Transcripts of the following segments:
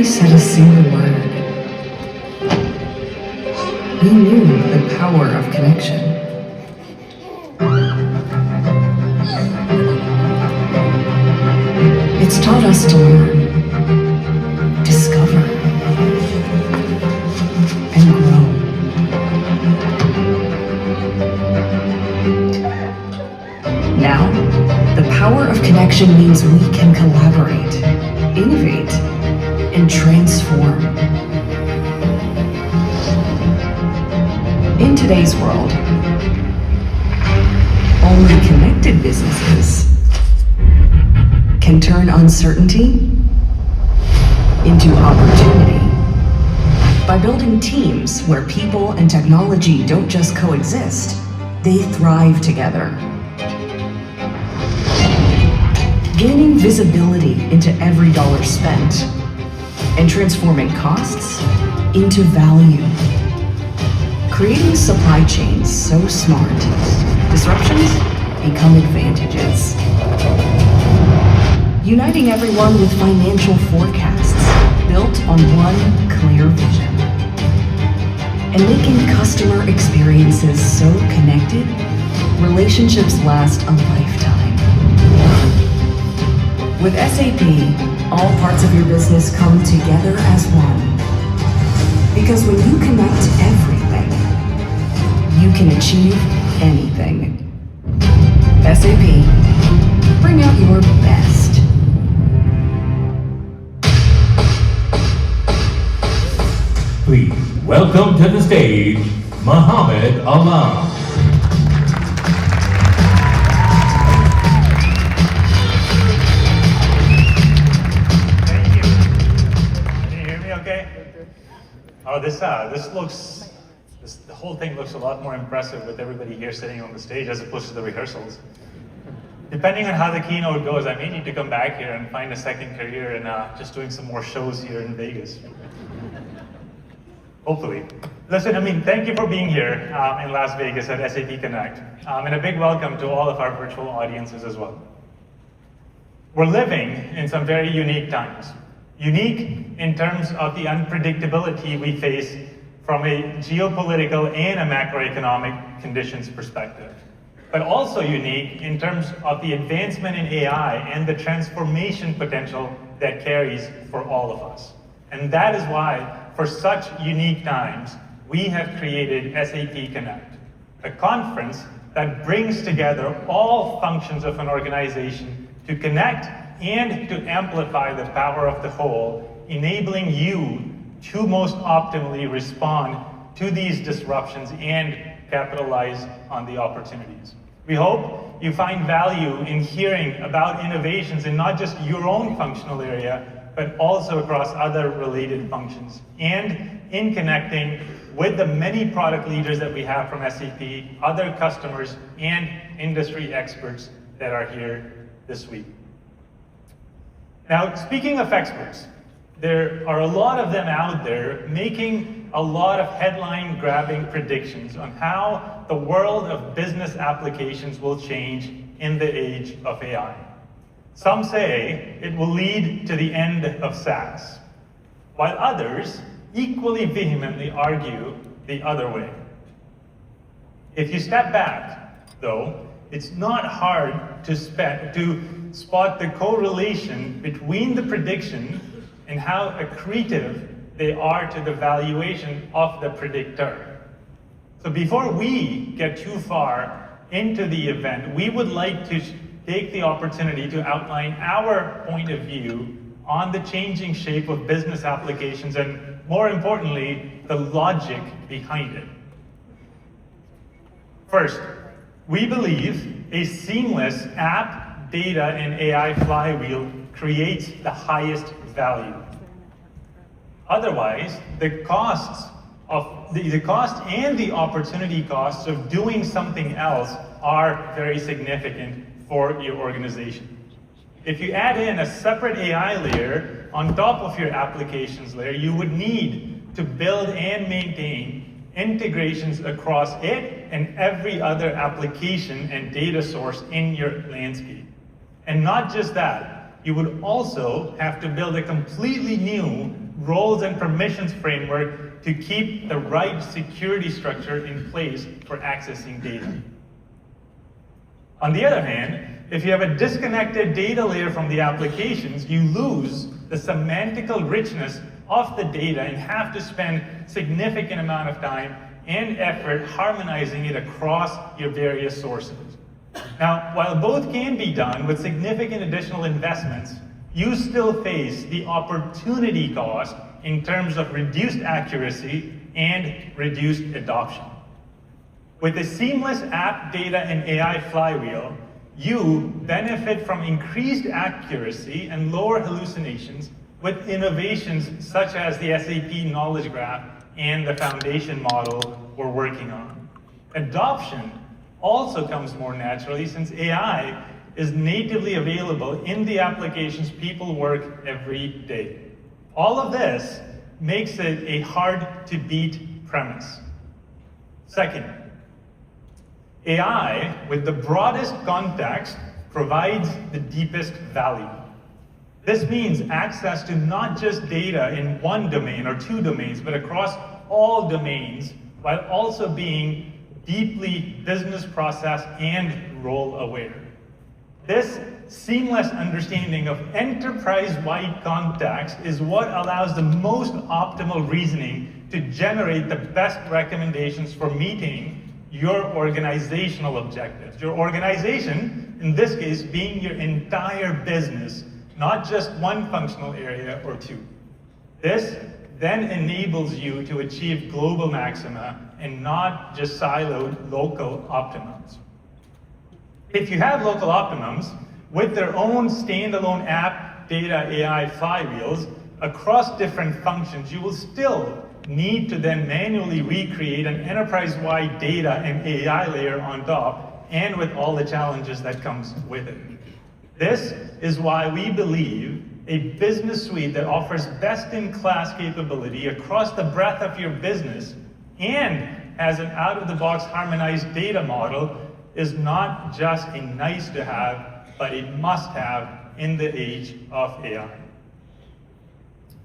we said a single word, we knew the power of connection. It's taught us to learn, discover, and grow. Now, the power of connection means we can collaborate, innovate, and transform. In today's world, only connected businesses can turn uncertainty into opportunity by building teams where people and technology don't just coexist, they thrive together. Gaining visibility into every dollar spent and transforming costs into value. Creating supply chains so smart, disruptions become advantages. Uniting everyone with financial forecasts built on one clear vision. And making customer experiences so connected, relationships last a lifetime. With SAP, all parts of your business come together as one. Because when you connect everything, you can achieve anything. SAP, bring out your best. Please welcome to the stage, Mohammed Abbas. Thank you. Can you hear me okay? Oh, the whole thing looks a lot more impressive with everybody here sitting on the stage as opposed to the rehearsals. Depending on how the keynote goes, I may need to come back here and find a second career in just doing some more shows here in Vegas. Hopefully. Listen, thank you for being here in Las Vegas at SAP Connect. And a big welcome to all of our virtual audiences as well. We're living in some very unique times. Unique in terms of the unpredictability we face from a geopolitical and a macroeconomic conditions perspective. But also unique in terms of the advancement in AI and the transformation potential that carries for all of us. And that is why, for such unique times, we have created SAP Connect, a conference that brings together all functions of an organization to connect and to amplify the power of the whole, enabling you to most optimally respond to these disruptions and capitalize on the opportunities. We hope you find value in hearing about innovations in not just your own functional area, but also across other related functions, and in connecting with the many product leaders that we have from SAP, other customers, and industry experts that are here this week. Now, speaking of experts, there are a lot of them out there making a lot of headline-grabbing predictions on how the world of business applications will change in the age of AI. Some say it will lead to the end of SaaS, while others equally vehemently argue the other way. If you step back, though, it's not hard to spot the correlation between the prediction and how accretive they are to the valuation of the predictor. So before we get too far into the event, we would like to take the opportunity to outline our point of view on the changing shape of business applications and, more importantly, the logic behind it. First, we believe a seamless app, data, and AI flywheel creates the highest value. Otherwise, the cost and the opportunity costs of doing something else are very significant for your organization. If you add in a separate AI layer on top of your applications layer, you would need to build and maintain integrations across it and every other application and data source in your landscape. And not just that, you would also have to build a completely new roles and permissions framework to keep the right security structure in place for accessing data. On the other hand, if you have a disconnected data layer from the applications, you lose the semantical richness of the data and have to spend significant amount of time and effort harmonizing it across your various sources. Now, while both can be done with significant additional investments, you still face the opportunity cost in terms of reduced accuracy and reduced adoption. With a seamless app, data, and AI flywheel, you benefit from increased accuracy and lower hallucinations with innovations such as the SAP Knowledge Graph and the foundation model we're working on. Adoption also comes more naturally since AI is natively available in the applications people work every day. All of this makes it a hard-to-beat premise. Second, AI, with the broadest context, provides the deepest value. This means access to not just data in one domain or two domains, but across all domains, while also being deeply business process and role aware. This seamless understanding of enterprise-wide context is what allows the most optimal reasoning to generate the best recommendations for meeting your organizational objectives. Your organization, in this case, being your entire business, not just one functional area or two. This then enables you to achieve global maxima and not just siloed local optimums. If you have local optimums with their own standalone app, data, AI flywheels across different functions, you will still need to then manually recreate an enterprise-wide data and AI layer on top, and with all the challenges that comes with it. This is why we believe a business suite that offers best-in-class capability across the breadth of your business and has an out-of-the-box harmonized data model is not just a nice-to-have, but a must-have in the age of AI.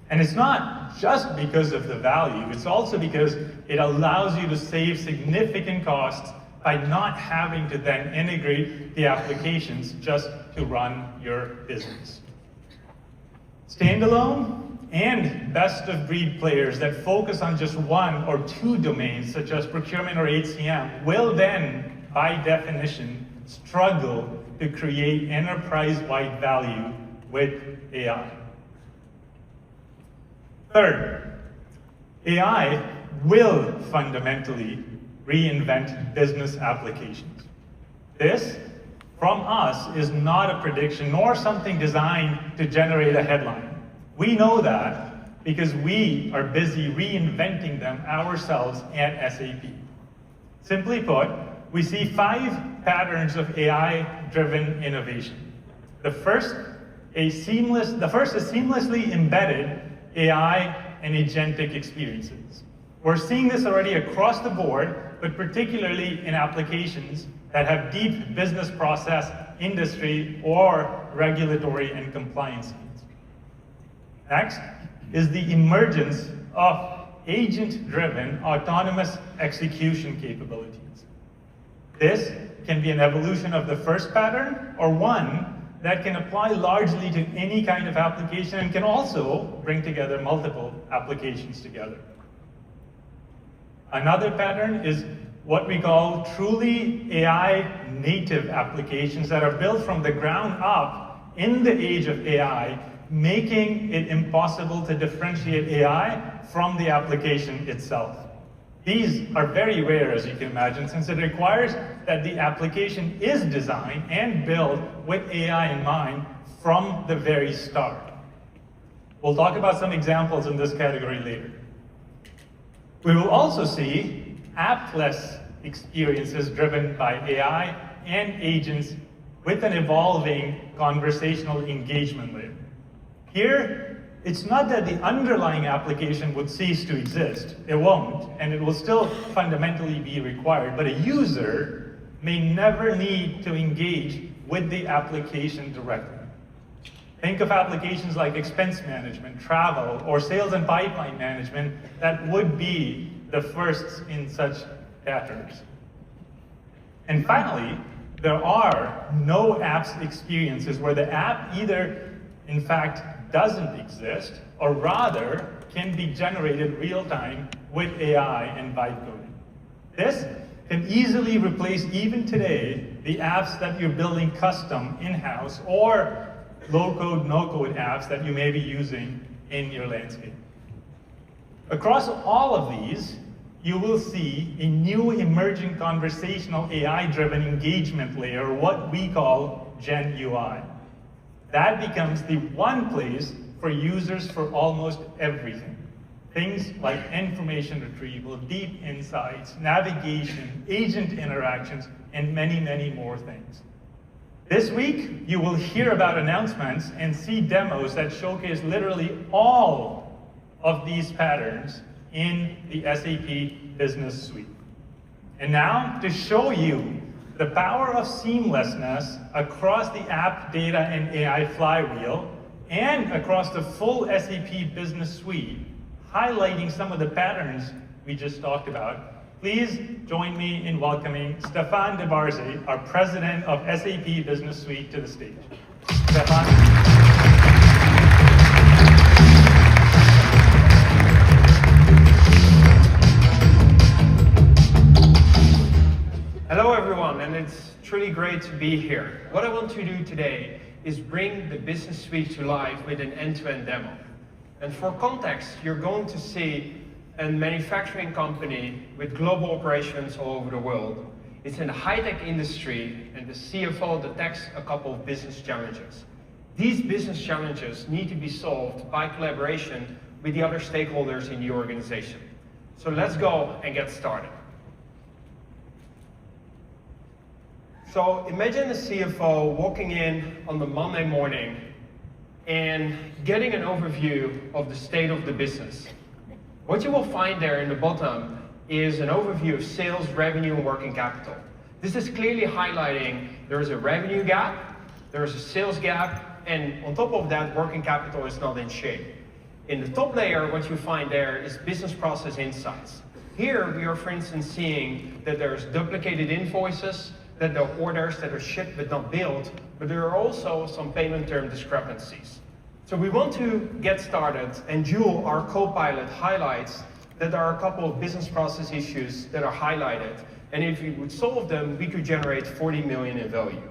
And it's not just because of the value, it's also because it allows you to save significant costs by not having to then integrate the applications just to run your business. Standalone and best-of-breed players that focus on just one or two domains, such as procurement or HCM, will then, by definition, struggle to create enterprise-wide value with AI. Third, AI will fundamentally reinvent business applications. This, from us, is not a prediction nor something designed to generate a headline. We know that because we are busy reinventing them ourselves at SAP. Simply put, we see 5 patterns of AI-driven innovation. The first is seamlessly embedded AI and agentic experiences. We're seeing this already across the board, but particularly in applications that have deep business process, industry, or regulatory and compliance needs. Next is the emergence of agent-driven autonomous execution capabilities. This can be an evolution of the first pattern, or one that can apply largely to any kind of application and can also bring together multiple applications together. Another pattern is what we call truly AI native applications that are built from the ground up in the age of AI, making it impossible to differentiate AI from the application itself. These are very rare, as you can imagine, since it requires that the application is designed and built with AI in mind from the very start. We'll talk about some examples in this category later. We will also see appless experiences driven by AI and agents with an evolving conversational engagement layer. Here, it's not that the underlying application would cease to exist. It won't, and it will still fundamentally be required, but a user may never need to engage with the application directly. Think of applications like expense management, travel, or sales and pipeline management that would be the first in such patterns. And finally, there are no apps experiences where the app either, in fact, doesn't exist, or rather can be generated real-time with AI and vibe coding. This can easily replace, even today, the apps that you're building custom in-house or low-code, no-code apps that you may be using in your landscape. Across all of these, you will see a new emerging conversational AI-driven engagement layer, what we call Gen UI. That becomes the one place for users for almost everything. Things like information retrieval, deep insights, navigation, agent interactions, and many, many more things. This week, you will hear about announcements and see demos that showcase literally all of these patterns in the SAP Business Suite. And now, to show you the power of seamlessness across the app, data, and AI flywheel, and across the full SAP Business Suite, highlighting some of the patterns we just talked about, please join me in welcoming Stefan de Barze, our president of SAP Business Suite, to the stage. Stefan. Hello everyone, and it's truly great to be here. What I want to do today is bring the Business Suite to life with an end-to-end demo. And for context, you're going to see a manufacturing company with global operations all over the world. It's in the high-tech industry, and the CFO detects a couple of business challenges. These business challenges need to be solved by collaboration with the other stakeholders in the organization. So let's go and get started. So imagine a CFO walking in on the Monday morning and getting an overview of the state of the business. What you will find there in the bottom is an overview of sales, revenue, and working capital. This is clearly highlighting there is a revenue gap, there is a sales gap, and on top of that, working capital is not in shape. In the top layer, what you find there is business process insights. Here, we are, for instance, seeing that there's duplicated invoices, that there are orders that are shipped but not billed, but there are also some payment term discrepancies. So we want to get started, and Jewel, our co-pilot, highlights that there are a couple of business process issues that are highlighted, and if we would solve them, we could generate 40 million in value.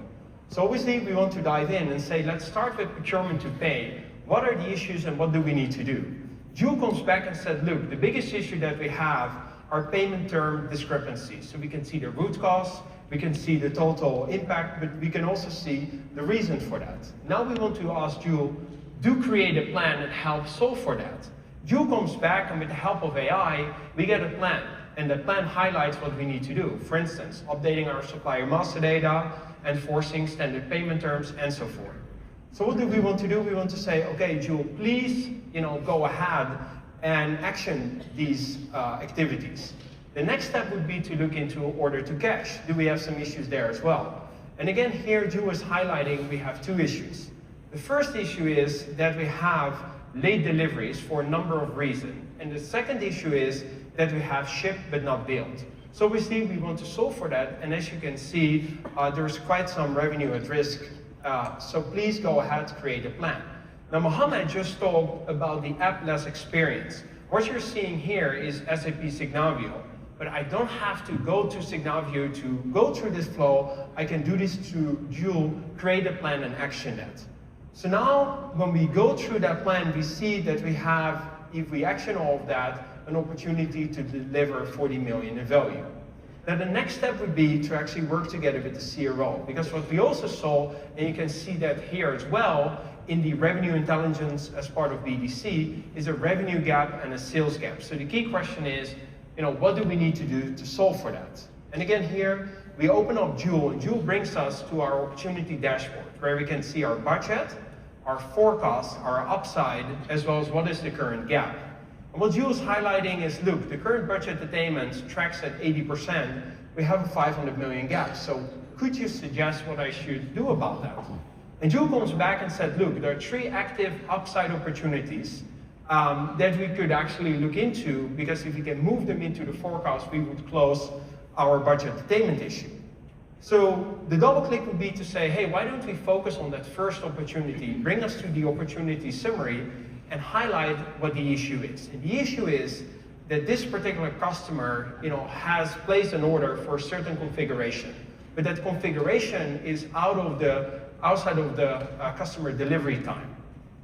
So obviously, we want to dive in and say, let's start with procurement to pay. What are the issues and what do we need to do? Jewel comes back and said, look, the biggest issue that we have are payment term discrepancies. So we can see the root cause, we can see the total impact, but we can also see the reason for that. Now we want to ask Jewel, do create a plan that helps solve for that. Jewel comes back, and with the help of AI, we get a plan. And the plan highlights what we need to do. For instance, updating our supplier master data, enforcing standard payment terms, and so forth. So what do we want to do? We want to say, okay, Jewel, please, go ahead and action these activities. The next step would be to look into order to cash. Do we have some issues there as well? And again, here, Jewel is highlighting we have two issues. The first issue is that we have late deliveries for a number of reasons. And the second issue is that we have shipped but not billed. So obviously, we want to solve for that. And as you can see, there's quite some revenue at risk. So please go ahead, create a plan. Now, Mohammed just talked about the app-less experience. What you're seeing here is SAP Signavio. But I don't have to go to Signavio to go through this flow. I can do this through Jewel, create a plan and action that. So now, when we go through that plan, we see that we have, if we action all of that, an opportunity to deliver 40 million in value. Now the next step would be to actually work together with the CRO, because what we also saw, and you can see that here as well, in the revenue intelligence as part of BDC, is a revenue gap and a sales gap. So the key question is, what do we need to do to solve for that? And again here, we open up Jewel, and Jewel brings us to our opportunity dashboard, where we can see our budget, our forecast, our upside, as well as what is the current gap. And what Jewel is highlighting is, look, the current budget attainment tracks at 80%. We have a 500 million gap. So could you suggest what I should do about that? And Jewel comes back and said, look, there are 3 active upside opportunities that we could actually look into, because if we can move them into the forecast, we would close our budget attainment issue. So the double click would be to say, hey, why don't we focus on that first opportunity, bring us to the opportunity summary, and highlight what the issue is. And the issue is that this particular customer, has placed an order for a certain configuration, but that configuration is outside of the customer delivery time.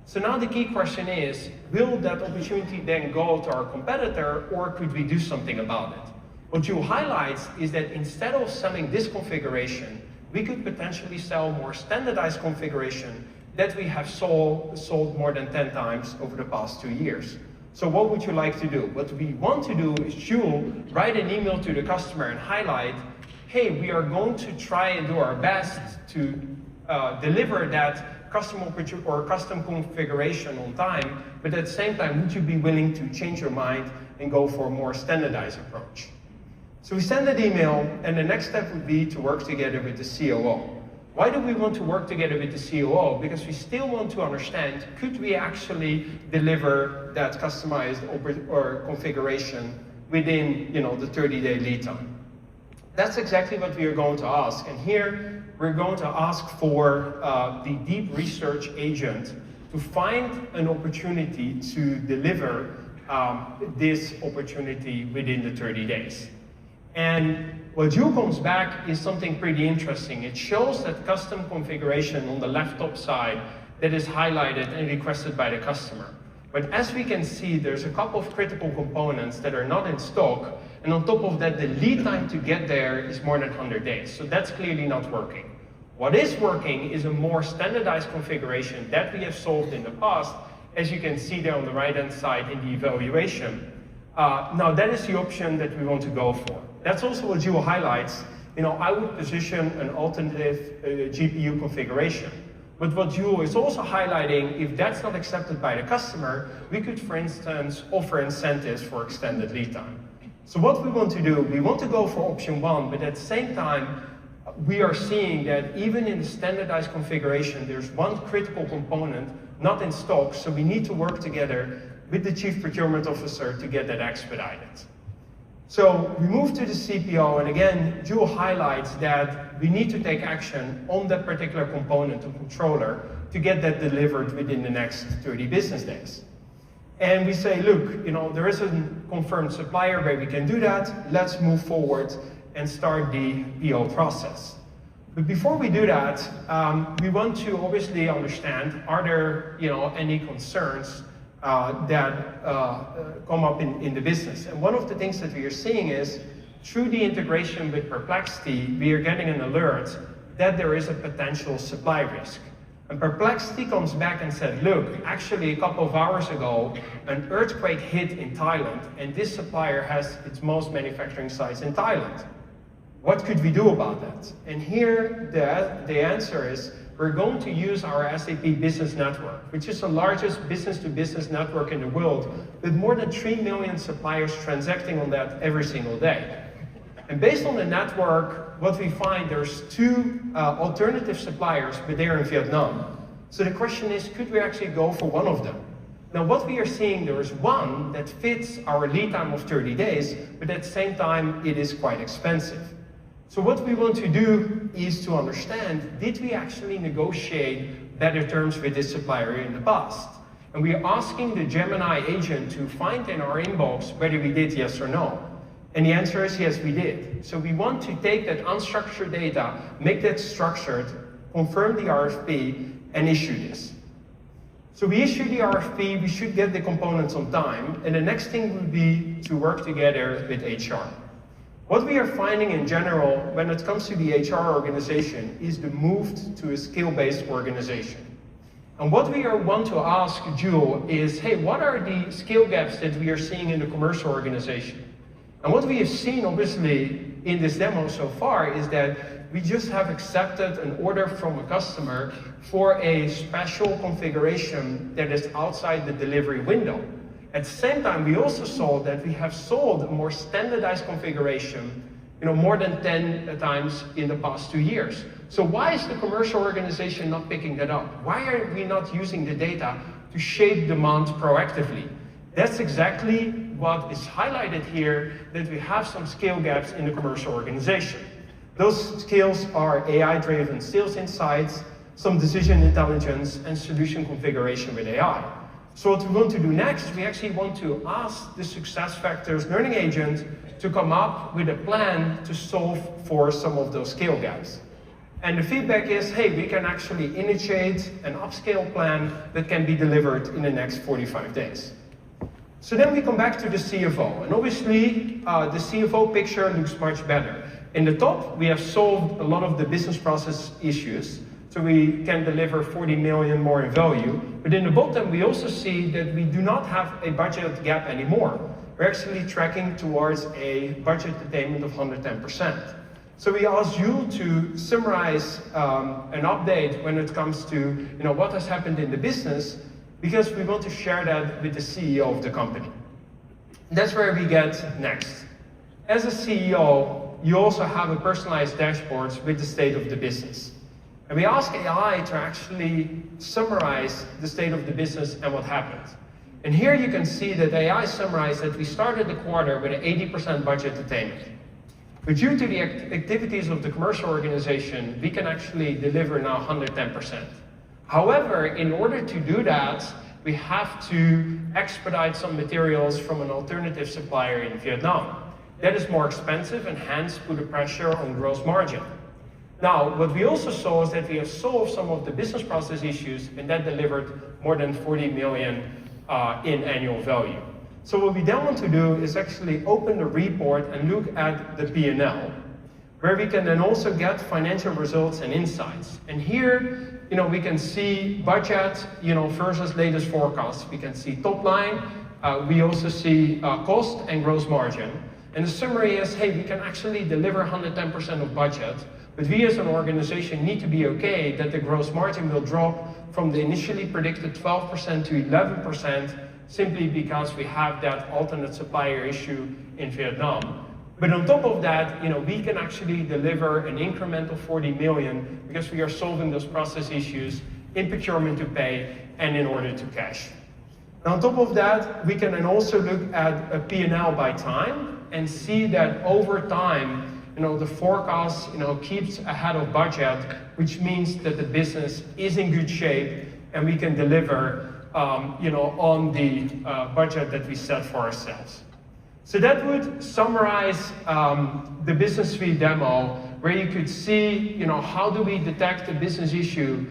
So now the key question is, will that opportunity then go to our competitor, or could we do something about it? What you highlights is that instead of selling this configuration, we could potentially sell more standardized configuration that we have sold more than 10 times over the past 2 years. So what would you like to do? What we want to do is write an email to the customer and highlight, hey, we are going to try and do our best to deliver that custom configuration on time, but at the same time, would you be willing to change your mind and go for a more standardized approach? So we send that email, and the next step would be to work together with the COO. Why do we want to work together with the COO? Because we still want to understand, could we actually deliver that customized or configuration within the 30-day lead time? That's exactly what we are going to ask. And here, we're going to ask for the deep research agent to find an opportunity to deliver this opportunity within the 30 days. And what Jewel comes back is something pretty interesting. It shows that custom configuration on the left top side that is highlighted and requested by the customer. But as we can see, there's a couple of critical components that are not in stock, and on top of that, the lead time to get there is more than 100 days. So that's clearly not working. What is working is a more standardized configuration that we have solved in the past, as you can see there on the right-hand side in the evaluation. Now that is the option that we want to go for. That's also what Jewel highlights. I would position an alternative GPU configuration. But what Jewel is also highlighting, if that's not accepted by the customer, we could, for instance, offer incentives for extended lead time. So what we want to do, we want to go for option 1, but at the same time, we are seeing that even in the standardized configuration, there's one critical component not in stock, so we need to work together with the Chief Procurement Officer to get that expedited. So we move to the CPO, and again, Jewel highlights that we need to take action on that particular component and controller to get that delivered within the next 30 business days. And we say, look, there is a confirmed supplier where we can do that. Let's move forward and start the PO process. But before we do that, we want to obviously understand, are there any concerns that come up in the business? And one of the things that we are seeing is, through the integration with Perplexity, we are getting an alert that there is a potential supply risk. And Perplexity comes back and said, look, actually a couple of hours ago, an earthquake hit in Thailand, and this supplier has its most manufacturing sites in Thailand. What could we do about that? And here the answer is, we're going to use our SAP Business Network, which is the largest business-to-business network in the world, with more than 3 million suppliers transacting on that every single day. And based on the network, what we find, there's 2 alternative suppliers, but they're in Vietnam. So the question is, could we actually go for one of them? Now what we are seeing, there is one that fits our lead time of 30 days, but at the same time, it is quite expensive. So what we want to do is to understand, did we actually negotiate better terms with this supplier in the past? And we are asking the Gemini agent to find in our inbox whether we did yes or no. And the answer is yes, we did. So we want to take that unstructured data, make that structured, confirm the RFP, and issue this. So we issue the RFP, we should get the components on time, and the next thing would be to work together with HR. What we are finding in general when it comes to the HR organization is the move to a skill-based organization. And what we want to ask Jewel is, hey, what are the skill gaps that we are seeing in the commercial organization? And what we have seen, obviously, in this demo so far is that we just have accepted an order from a customer for a special configuration that is outside the delivery window. At the same time, we also saw that we have sold a more standardized configuration more than 10 times in the past 2 years. So why is the commercial organization not picking that up? Why are we not using the data to shape demand proactively? That's exactly what is highlighted here, that we have some skill gaps in the commercial organization. Those skills are AI-driven sales insights, some decision intelligence, and solution configuration with AI. So what we want to do next, we actually want to ask the SuccessFactors learning agent to come up with a plan to solve for some of those skill gaps. And the feedback is, hey, we can actually initiate an upscale plan that can be delivered in the next 45 days. So then we come back to the CFO, and obviously the CFO picture looks much better. In the top, we have solved a lot of the business process issues, so we can deliver 40 million more in value. But in the bottom, we also see that we do not have a budget gap anymore. We're actually tracking towards a budget attainment of 110%. So we asked you to summarize an update when it comes to what has happened in the business, because we want to share that with the CEO of the company. That's where we get next. As a CEO, you also have a personalized dashboards with the state of the business. And we ask AI to actually summarize the state of the business and what happened. And here you can see that AI summarized that we started the quarter with an 80% budget attainment. But due to the activities of the commercial organization, we can actually deliver now 110%. However, in order to do that, we have to expedite some materials from an alternative supplier in Vietnam. That is more expensive and hence put a pressure on gross margin. Now, what we also saw is that we have solved some of the business process issues, and that delivered more than 40 million in annual value. So what we then want to do is actually open the report and look at the P&L, where we can then also get financial results and insights. And here, we can see budget, versus latest forecast. We can see top line. We also see cost and gross margin. And the summary is, hey, we can actually deliver 110% of budget, but we as an organization need to be okay that the gross margin will drop from the initially predicted 12% to 11%, simply because we have that alternate supplier issue in Vietnam. But on top of that, we can actually deliver an incremental 40 million because we are solving those process issues in procurement to pay and in order to cash. Now, on top of that, we can then also look at a P&L by time and see that over time, the forecast, keeps ahead of budget, which means that the business is in good shape and we can deliver, on the budget that we set for ourselves. So that would summarize the business suite demo, where you could see, how do we detect a business issue,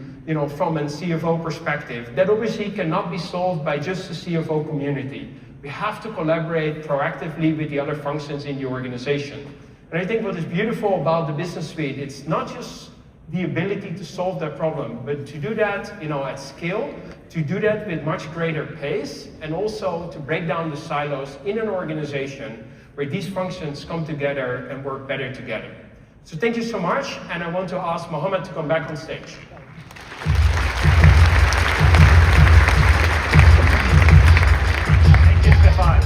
from a CFO perspective. That obviously cannot be solved by just the CFO community. We have to collaborate proactively with the other functions in the organization. And I think what is beautiful about the business suite, it's not just the ability to solve that problem, but to do that, at scale, to do that with much greater pace, and also to break down the silos in an organization where these functions come together and work better together. So thank you so much, and I want to ask Mohammed to come back on stage. Thank you, Stefan.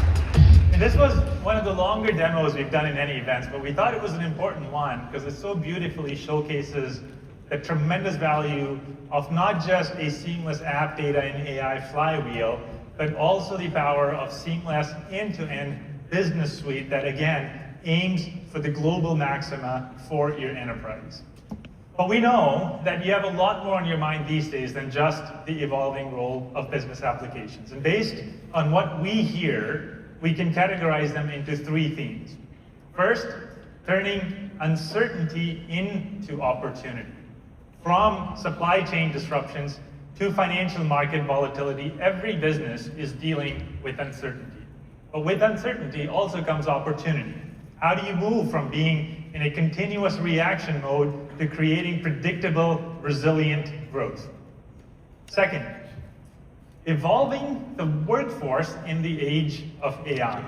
And this was one of the longer demos we've done in any events, but we thought it was an important one because it so beautifully showcases the tremendous value of not just a seamless app data and AI flywheel, but also the power of seamless end-to-end business suite that, again, aims for the global maxima for your enterprise. But we know that you have a lot more on your mind these days than just the evolving role of business applications. And based on what we hear, we can categorize them into three themes. First, turning uncertainty into opportunity. From supply chain disruptions to financial market volatility, every business is dealing with uncertainty. But with uncertainty also comes opportunity. How do you move from being in a continuous reaction mode to creating predictable, resilient growth? Second, evolving the workforce in the age of AI.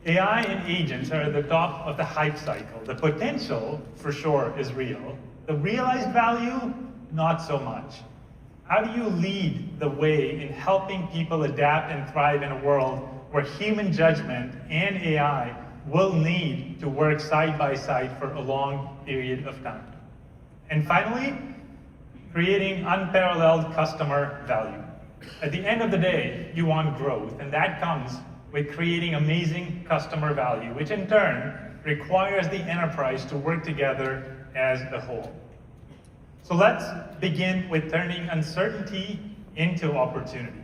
AI and agents are at the top of the hype cycle. The potential, for sure, is real. The realized value, not so much. How do you lead the way in helping people adapt and thrive in a world where human judgment and AI will need to work side by side for a long period of time. And finally, creating unparalleled customer value. At the end of the day, you want growth, and that comes with creating amazing customer value, which in turn requires the enterprise to work together as a whole. So let's begin with turning uncertainty into opportunity.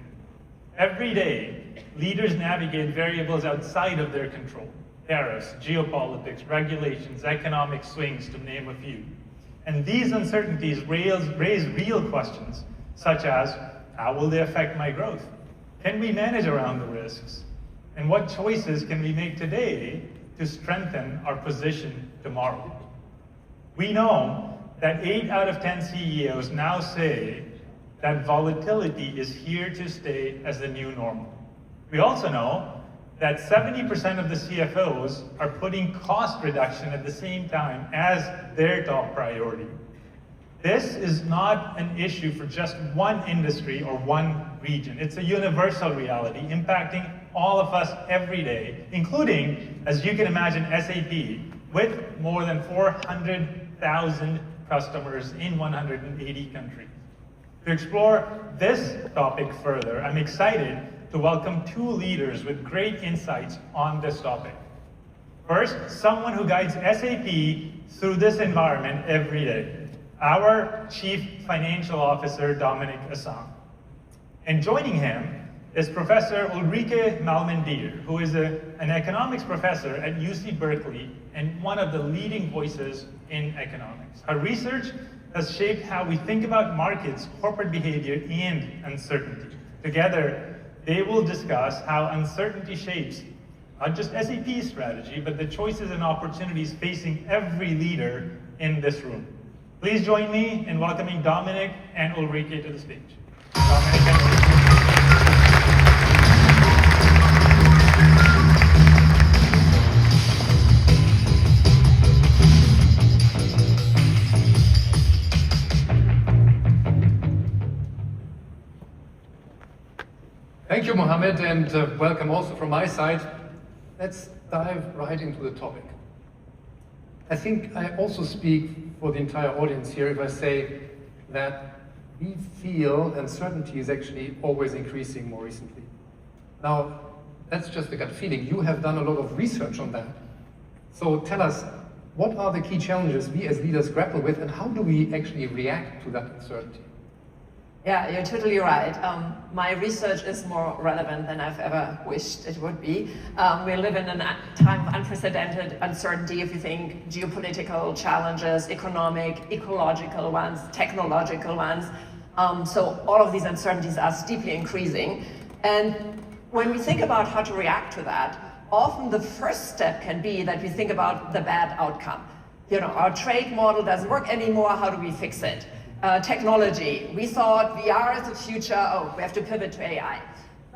Every day, leaders navigate variables outside of their control. Tariffs, geopolitics, regulations, economic swings, to name a few. And these uncertainties raise real questions, such as, how will they affect my growth? Can we manage around the risks? And what choices can we make today to strengthen our position tomorrow? We know that 8 out of 10 CEOs now say that volatility is here to stay as the new normal. We also know that 70% of the CFOs are putting cost reduction at the same time as their top priority. This is not an issue for just one industry or one region. It's a universal reality impacting all of us every day, including, as you can imagine, SAP, with more than 400,000 customers in 180 countries. To explore this topic further, I'm excited to welcome two leaders with great insights on this topic. First, someone who guides SAP through this environment every day, our Chief Financial Officer, Dominic Assam. And joining him is Professor Ulrike Malmendier, who is an economics professor at UC Berkeley and one of the leading voices in economics. Her research has shaped how we think about markets, corporate behavior, and uncertainty. Together, they will discuss how uncertainty shapes not just SAP's strategy, but the choices and opportunities facing every leader in this room. Please join me in welcoming Dominic and Ulrike to the stage. Dominic and Ulrike. Thank you, Mohammed, and welcome also from my side. Let's dive right into the topic. I think I also speak for the entire audience here if I say that we feel uncertainty is actually always increasing more recently. Now, that's just a gut feeling. You have done a lot of research on that. So tell us, what are the key challenges we as leaders grapple with, and how do we actually react to that uncertainty? Yeah, you're totally right. My research is more relevant than I've ever wished it would be. We live in a time of unprecedented uncertainty if you think geopolitical challenges, economic, ecological ones, technological ones. So all of these uncertainties are steeply increasing. And when we think about how to react to that, often the first step can be that we think about the bad outcome. You know, our trade model doesn't work anymore, how do we fix it? Technology, we thought VR is the future, oh, we have to pivot to AI.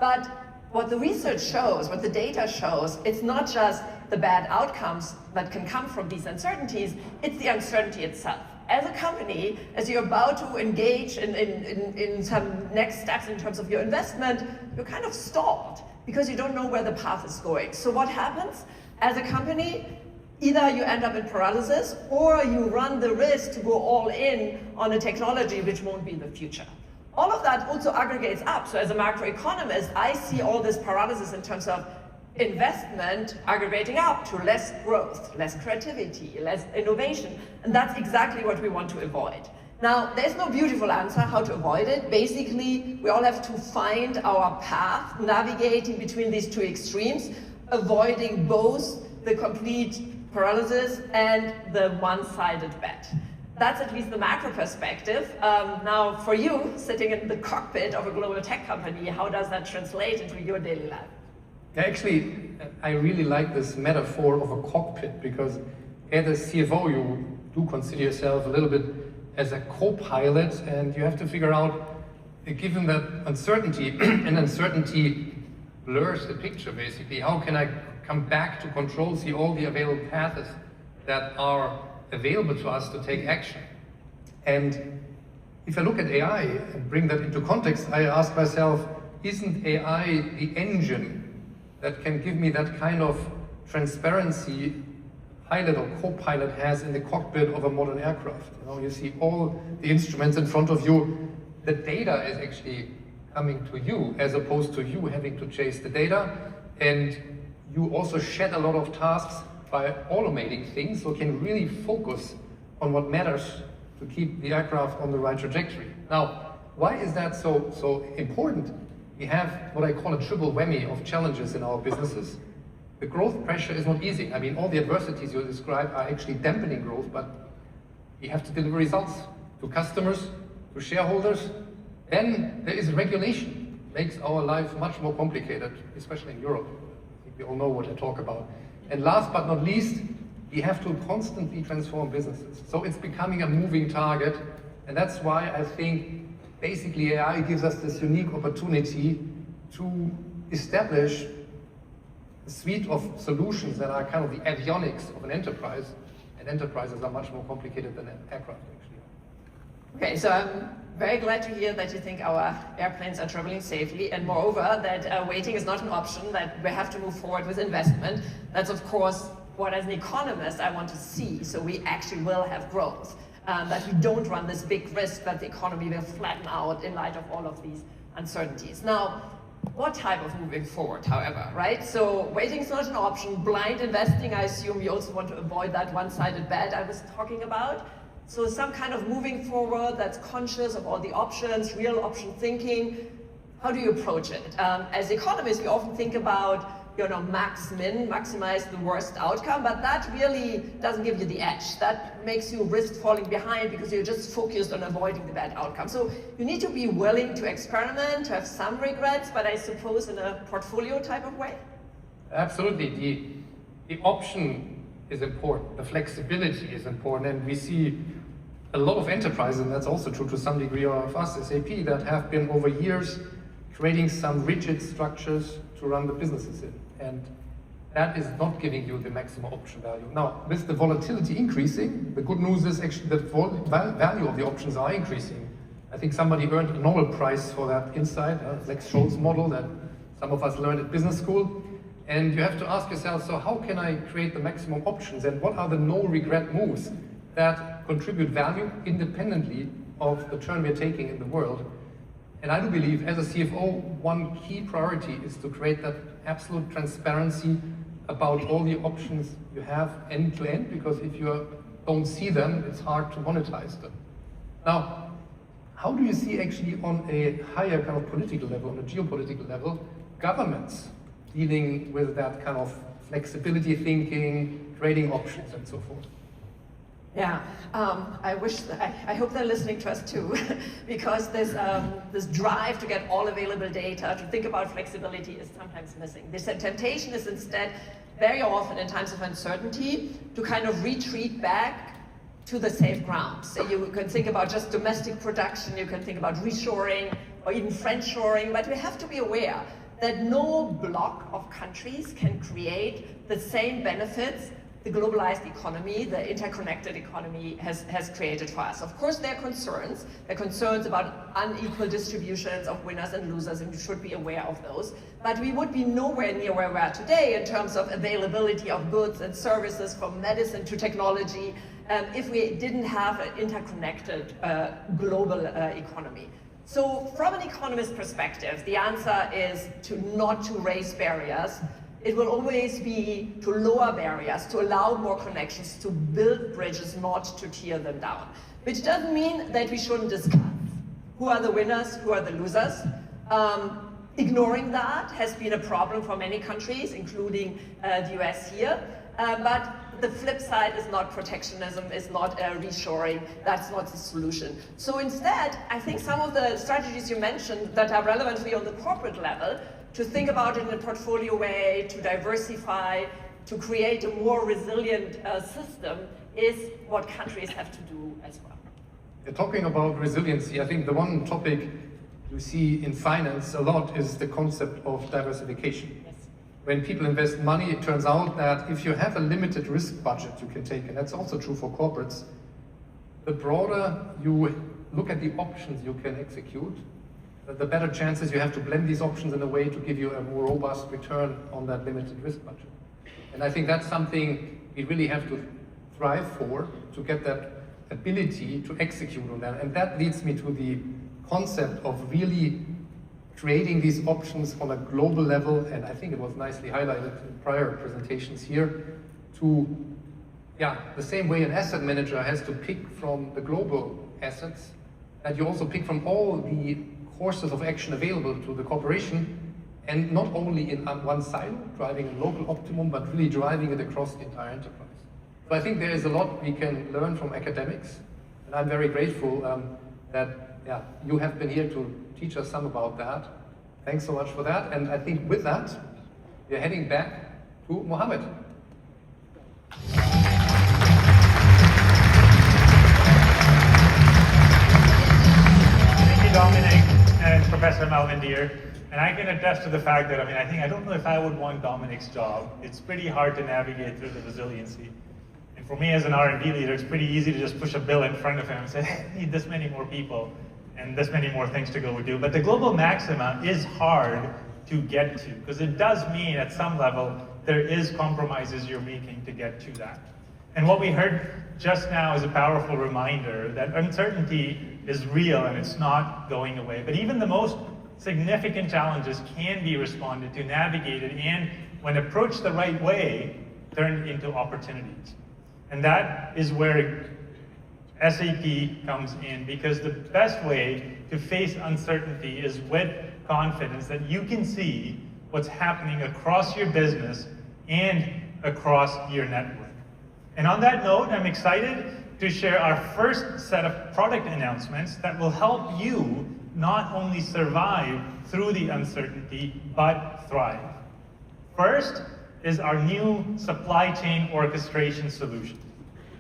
But what the research shows, what the data shows, it's not just the bad outcomes that can come from these uncertainties, it's the uncertainty itself. As a company, as you're about to engage in some next steps in terms of your investment, you're kind of stalled because you don't know where the path is going. So what happens? As a company, either you end up in paralysis or you run the risk to go all in on a technology which won't be the future. All of that also aggregates up. So as a macroeconomist, I see all this paralysis in terms of investment aggregating up to less growth, less creativity, less innovation. And that's exactly what we want to avoid. Now, there's no beautiful answer how to avoid it. Basically, we all have to find our path, navigating between these two extremes, avoiding both the complete paralysis and the one-sided bet. That's at least the macro perspective. Now, for you, sitting in the cockpit of a global tech company, how does that translate into your daily life? Yeah, actually, I really like this metaphor of a cockpit because as a CFO, you do consider yourself a little bit as a co-pilot, and you have to figure out, given that uncertainty, and uncertainty blurs the picture basically, how can I come back to control, see all the available paths that are available to us to take action. And if I look at AI and bring that into context, I ask myself, isn't AI the engine that can give me that kind of transparency pilot or co-pilot has in the cockpit of a modern aircraft. You see all the instruments in front of you. The data is actually coming to you as opposed to you having to chase the data. And you also shed a lot of tasks by automating things, so you can really focus on what matters to keep the aircraft on the right trajectory. Now, why is that so important? We have what I call a triple whammy of challenges in our businesses. The growth pressure is not easy. I mean, all the adversities you describe are actually dampening growth, but we have to deliver results to customers, to shareholders. Then there is regulation. Makes our life much more complicated, especially in Europe. I think we all know what I talk about. And last but not least, we have to constantly transform businesses. So it's becoming a moving target, and that's why I think basically AI gives us this unique opportunity to establish a suite of solutions that are kind of the avionics of an enterprise, and enterprises are much more complicated than an aircraft, actually. Okay, so I'm very glad to hear that you think our airplanes are traveling safely, and moreover, that waiting is not an option, that we have to move forward with investment. That's, of course, what as an economist I want to see, so we actually will have growth. That we don't run this big risk that the economy will flatten out in light of all of these uncertainties. Now, what type of moving forward, however, right? So waiting is not an option. Blind investing, I assume you also want to avoid that one-sided bet I was talking about. So some kind of moving forward that's conscious of all the options, real option thinking. How do you approach it? As economists, we often think about maximize the worst outcome, but that really doesn't give you the edge. That makes you risk falling behind because you're just focused on avoiding the bad outcome. So you need to be willing to experiment, to have some regrets, but I suppose in a portfolio type of way? Absolutely. The option is important. The flexibility is important, and we see a lot of enterprises, and that's also true to some degree of us, SAP, that have been over years creating some rigid structures to run the businesses in. And that is not giving you the maximum option value. Now, with the volatility increasing, the good news is actually the value of the options are increasing. I think somebody earned a Nobel Prize for that insight, Lex Scholz model that some of us learned at business school. And you have to ask yourself, so how can I create the maximum options? And what are the no regret moves that contribute value independently of the turn we're taking in the world? And I do believe, as a CFO, one key priority is to create that absolute transparency about all the options you have end to end, because if you don't see them, it's hard to monetize them. Now, how do you see actually on a higher kind of political level, on a geopolitical level, governments dealing with that kind of flexibility thinking, trading options, and so forth? Yeah, I hope they're listening to us too, because this drive to get all available data, to think about flexibility is sometimes missing. This temptation is instead very often in times of uncertainty to kind of retreat back to the safe ground. So you can think about just domestic production, you can think about reshoring or even friendshoring, but we have to be aware that no block of countries can create the same benefits the globalized economy, the interconnected economy has created for us. Of course, there are concerns. There are concerns about unequal distributions of winners and losers, and you should be aware of those. But we would be nowhere near where we are today in terms of availability of goods and services, from medicine to technology, if we didn't have an interconnected global economy. So from an economist perspective, the answer is not to raise barriers. It will always be to lower barriers, to allow more connections, to build bridges, not to tear them down. Which doesn't mean that we shouldn't discuss who are the winners, who are the losers. Ignoring that has been a problem for many countries, including the US here. But the flip side is not protectionism, is not reshoring, that's not the solution. So instead, I think some of the strategies you mentioned that are relevant for you on the corporate level, to think about it in a portfolio way, to diversify, to create a more resilient system, is what countries have to do as well. You're talking about resiliency. I think the one topic you see in finance a lot is the concept of diversification. Yes. When people invest money, it turns out that if you have a limited risk budget you can take, and that's also true for corporates, the broader you look at the options you can execute, the better chances you have to blend these options in a way to give you a more robust return on that limited risk budget. And I think that's something we really have to strive for, to get that ability to execute on that. And that leads me to the concept of really creating these options on a global level, and I think it was nicely highlighted in prior presentations here, to, the same way an asset manager has to pick from the global assets, that you also pick from all the courses of action available to the corporation, and not only in one silo, driving a local optimum, but really driving it across the entire enterprise. So I think there is a lot we can learn from academics, and I'm very grateful that you have been here to teach us some about that. Thanks so much for that, and I think with that, we're heading back to Mohammed. Thank you, Dominic, and Professor Melvin Deere. And I can attest to the fact that, I don't know if I would want Dominic's job. It's pretty hard to navigate through the resiliency. And for me as an R&D leader, it's pretty easy to just push a bill in front of him and say, hey, I need this many more people and this many more things to go do. But the global maxima is hard to get to, because it does mean at some level there is compromises you're making to get to that. And what we heard just now is a powerful reminder that uncertainty is real and it's not going away. But even the most significant challenges can be responded to, navigated, and when approached the right way, turned into opportunities. And that is where SAP comes in, because the best way to face uncertainty is with confidence that you can see what's happening across your business and across your network. And on that note, I'm excited to share our first set of product announcements that will help you not only survive through the uncertainty, but thrive. First is our new supply chain orchestration solution.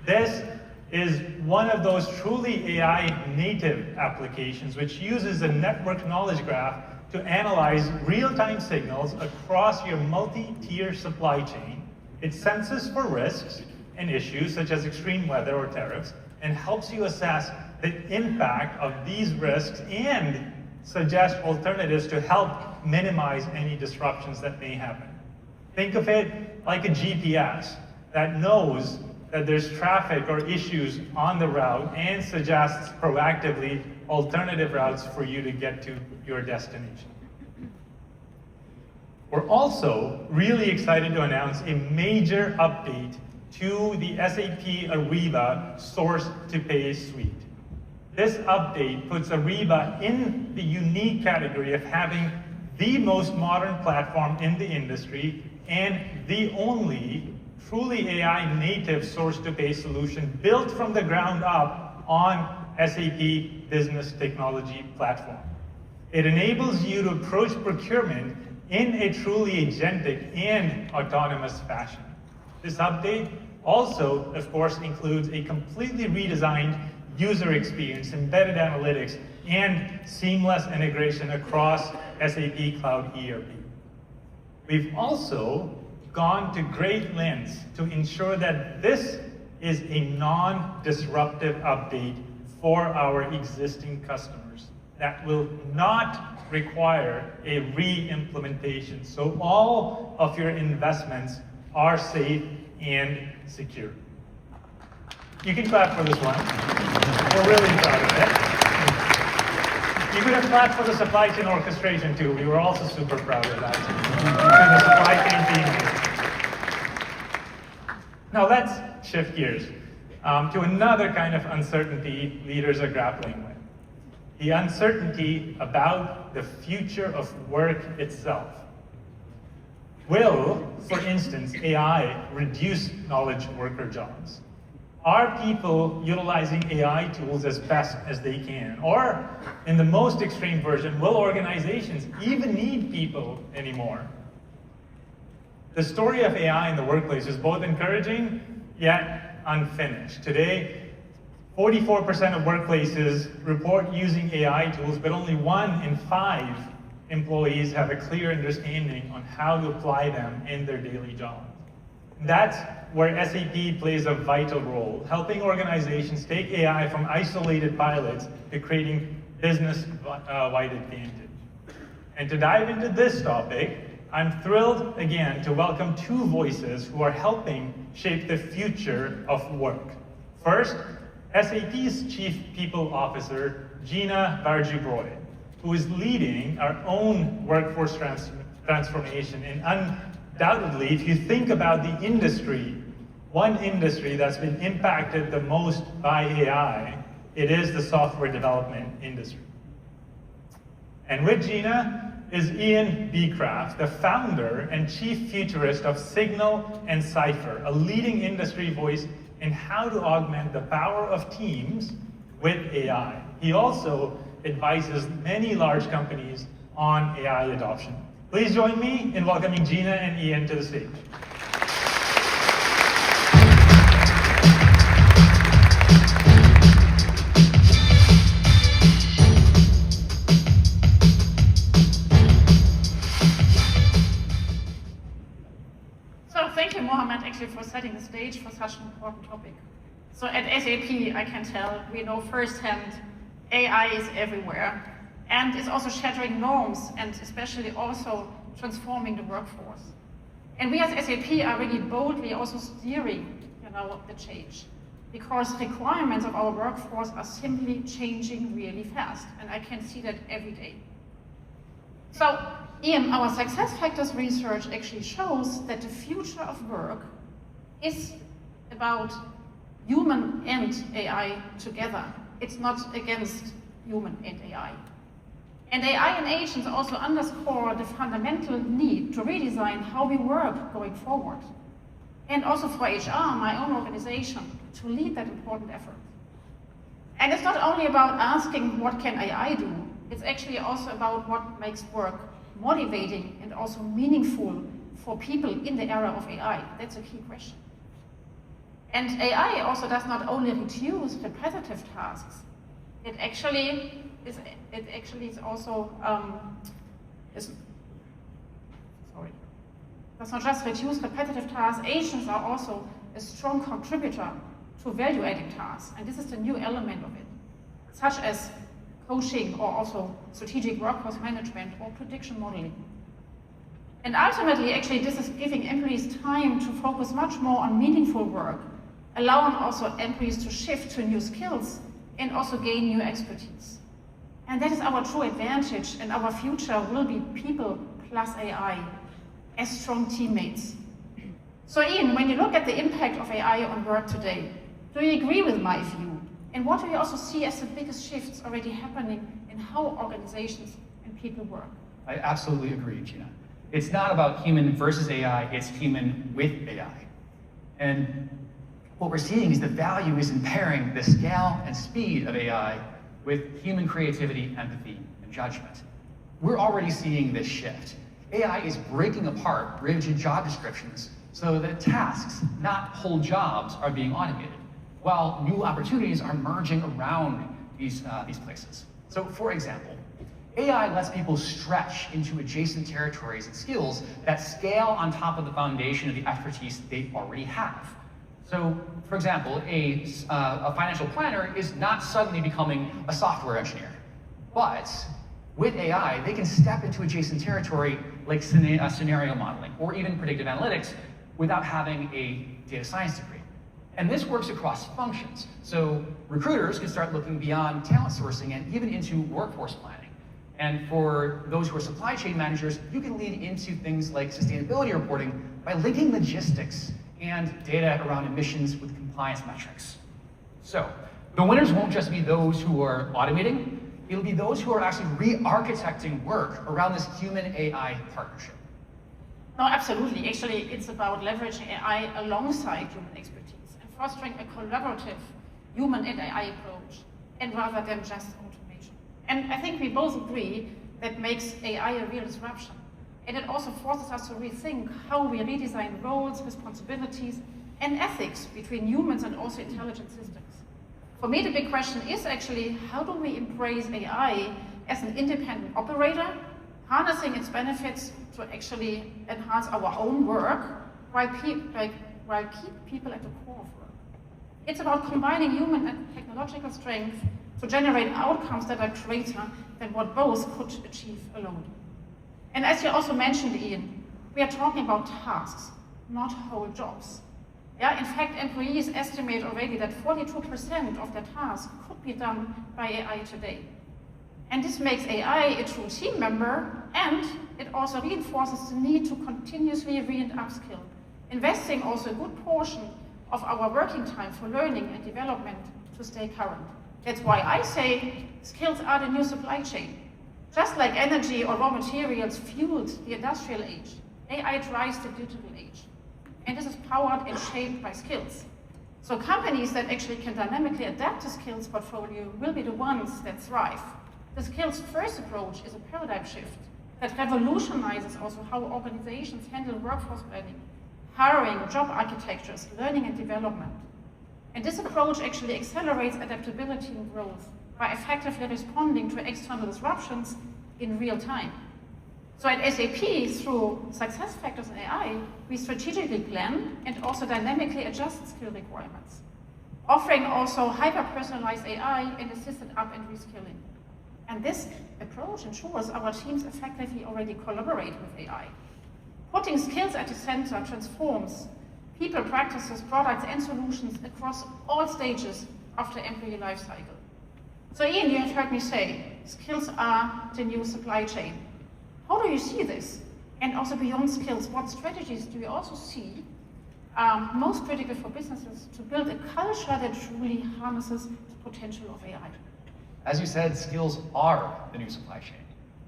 This is one of those truly AI native applications which uses a network knowledge graph to analyze real-time signals across your multi-tier supply chain. It senses for risks and issues such as extreme weather or tariffs, and helps you assess the impact of these risks and suggest alternatives to help minimize any disruptions that may happen. Think of it like a GPS that knows that there's traffic or issues on the route and suggests proactively alternative routes for you to get to your destination. We're also really excited to announce a major update to the SAP Ariba source-to-pay suite. This update puts Ariba in the unique category of having the most modern platform in the industry and the only truly AI-native source-to-pay solution built from the ground up on SAP Business Technology Platform. It enables you to approach procurement in a truly agentic and autonomous fashion. This update also, of course, includes a completely redesigned user experience, embedded analytics, and seamless integration across SAP Cloud ERP. We've also gone to great lengths to ensure that this is a non-disruptive update for our existing customers that will not require a re-implementation. So all of your investments are safe and secure. You can clap for this one. We're really proud of it. You could have clapped for the supply chain orchestration too. We were also super proud of that. And the supply chain team. Now let's shift gears to another kind of uncertainty leaders are grappling with. The uncertainty about the future of work itself. Will, for instance, AI reduce knowledge worker jobs? Are people utilizing AI tools as best as they can? Or, in the most extreme version, will organizations even need people anymore? The story of AI in the workplace is both encouraging, yet unfinished. Today, 44% of workplaces report using AI tools, but only 1 in 5 employees have a clear understanding on how to apply them in their daily job. That's where SAP plays a vital role, helping organizations take AI from isolated pilots to creating business-wide advantage. And to dive into this topic, I'm thrilled again to welcome two voices who are helping shape the future of work. First, SAP's Chief People Officer, Gina Varjibroy, who is leading our own workforce transformation. And undoubtedly, if you think about the industry, one industry that's been impacted the most by AI, it is the software development industry. And with Gina is Ian Beecraft, the founder and chief futurist of Signal and Cypher, a leading industry voice in how to augment the power of teams with AI. He also advises many large companies on AI adoption. Please join me in welcoming Gina and Ian to the stage. Thank you, Mohammed, actually, for setting the stage for such an important topic. So at SAP, I can tell, we know firsthand AI is everywhere, and it's also shattering norms, and especially also transforming the workforce. And we as SAP are really boldly also steering, the change, because requirements of our workforce are simply changing really fast, and I can see that every day. So, Ian, our success factors research actually shows that the future of work is about human and AI together. It's not against human and AI. And AI and agents also underscore the fundamental need to redesign how we work going forward. And also for HR, my own organization, to lead that important effort. And it's not only about asking what can AI do, it's actually also about what makes work motivating and also meaningful for people in the era of AI. That's a key question. And AI also does not only reduce repetitive tasks, it actually is also does not just reduce repetitive tasks. Agents are also a strong contributor to value-adding tasks, and this is the new element of it, such as coaching or also strategic workforce management or prediction modeling. And ultimately, actually, this is giving employees time to focus much more on meaningful work, allowing also employees to shift to new skills and also gain new expertise. And that is our true advantage, and our future will be people plus AI as strong teammates. So Ian, when you look at the impact of AI on work today, do you agree with my view? And what do you also see as the biggest shifts already happening in how organizations and people work? I absolutely agree, Gina. It's not about human versus AI, it's human with AI. And what we're seeing is the value is in pairing the scale and speed of AI with human creativity, empathy, and judgment. We're already seeing this shift. AI is breaking apart rigid job descriptions so that tasks, not whole jobs, are being automated, while new opportunities are merging around these places. So for example, AI lets people stretch into adjacent territories and skills that scale on top of the foundation of the expertise they already have. So for example, a financial planner is not suddenly becoming a software engineer, but with AI, they can step into adjacent territory like scenario modeling or even predictive analytics without having a data science degree. And this works across functions. So recruiters can start looking beyond talent sourcing and even into workforce planning. And for those who are supply chain managers, you can lean into things like sustainability reporting by linking logistics and data around emissions with compliance metrics. So the winners won't just be those who are automating, it'll be those who are actually re-architecting work around this human-AI partnership. No, absolutely. Actually, it's about leveraging AI alongside human expertise and fostering a collaborative human and AI approach, and rather than just automation. And I think we both agree that makes AI a real disruption. And it also forces us to rethink how we redesign roles, responsibilities, and ethics between humans and also intelligent systems. For me, the big question is actually, how do we embrace AI as an independent operator, harnessing its benefits to actually enhance our own work while keep people at the core of work? It's about combining human and technological strength to generate outcomes that are greater than what both could achieve alone. And as you also mentioned, Ian, we are talking about tasks, not whole jobs. Yeah, in fact, employees estimate already that 42% of their tasks could be done by AI today. And this makes AI a true team member, and it also reinforces the need to continuously re- and upskill, investing also a good portion of our working time for learning and development to stay current. That's why I say skills are the new supply chain. Just like energy or raw materials fueled the industrial age, AI drives the digital age. And this is powered and shaped by skills. So companies that actually can dynamically adapt the skills portfolio will be the ones that thrive. The skills first approach is a paradigm shift that revolutionizes also how organizations handle workforce planning, hiring, job architectures, learning and development. And this approach actually accelerates adaptability and growth by effectively responding to external disruptions in real time. So at SAP, through SuccessFactors and AI, we strategically plan and also dynamically adjust skill requirements, offering also hyper-personalized AI and assisted up and reskilling. And this approach ensures our teams effectively already collaborate with AI. Putting skills at the center transforms people, practices, products, and solutions across all stages of the employee lifecycle. So Ian, you have heard me say, skills are the new supply chain. How do you see this? And also beyond skills, what strategies do you also see most critical for businesses to build a culture that truly harnesses the potential of AI? As you said, skills are the new supply chain.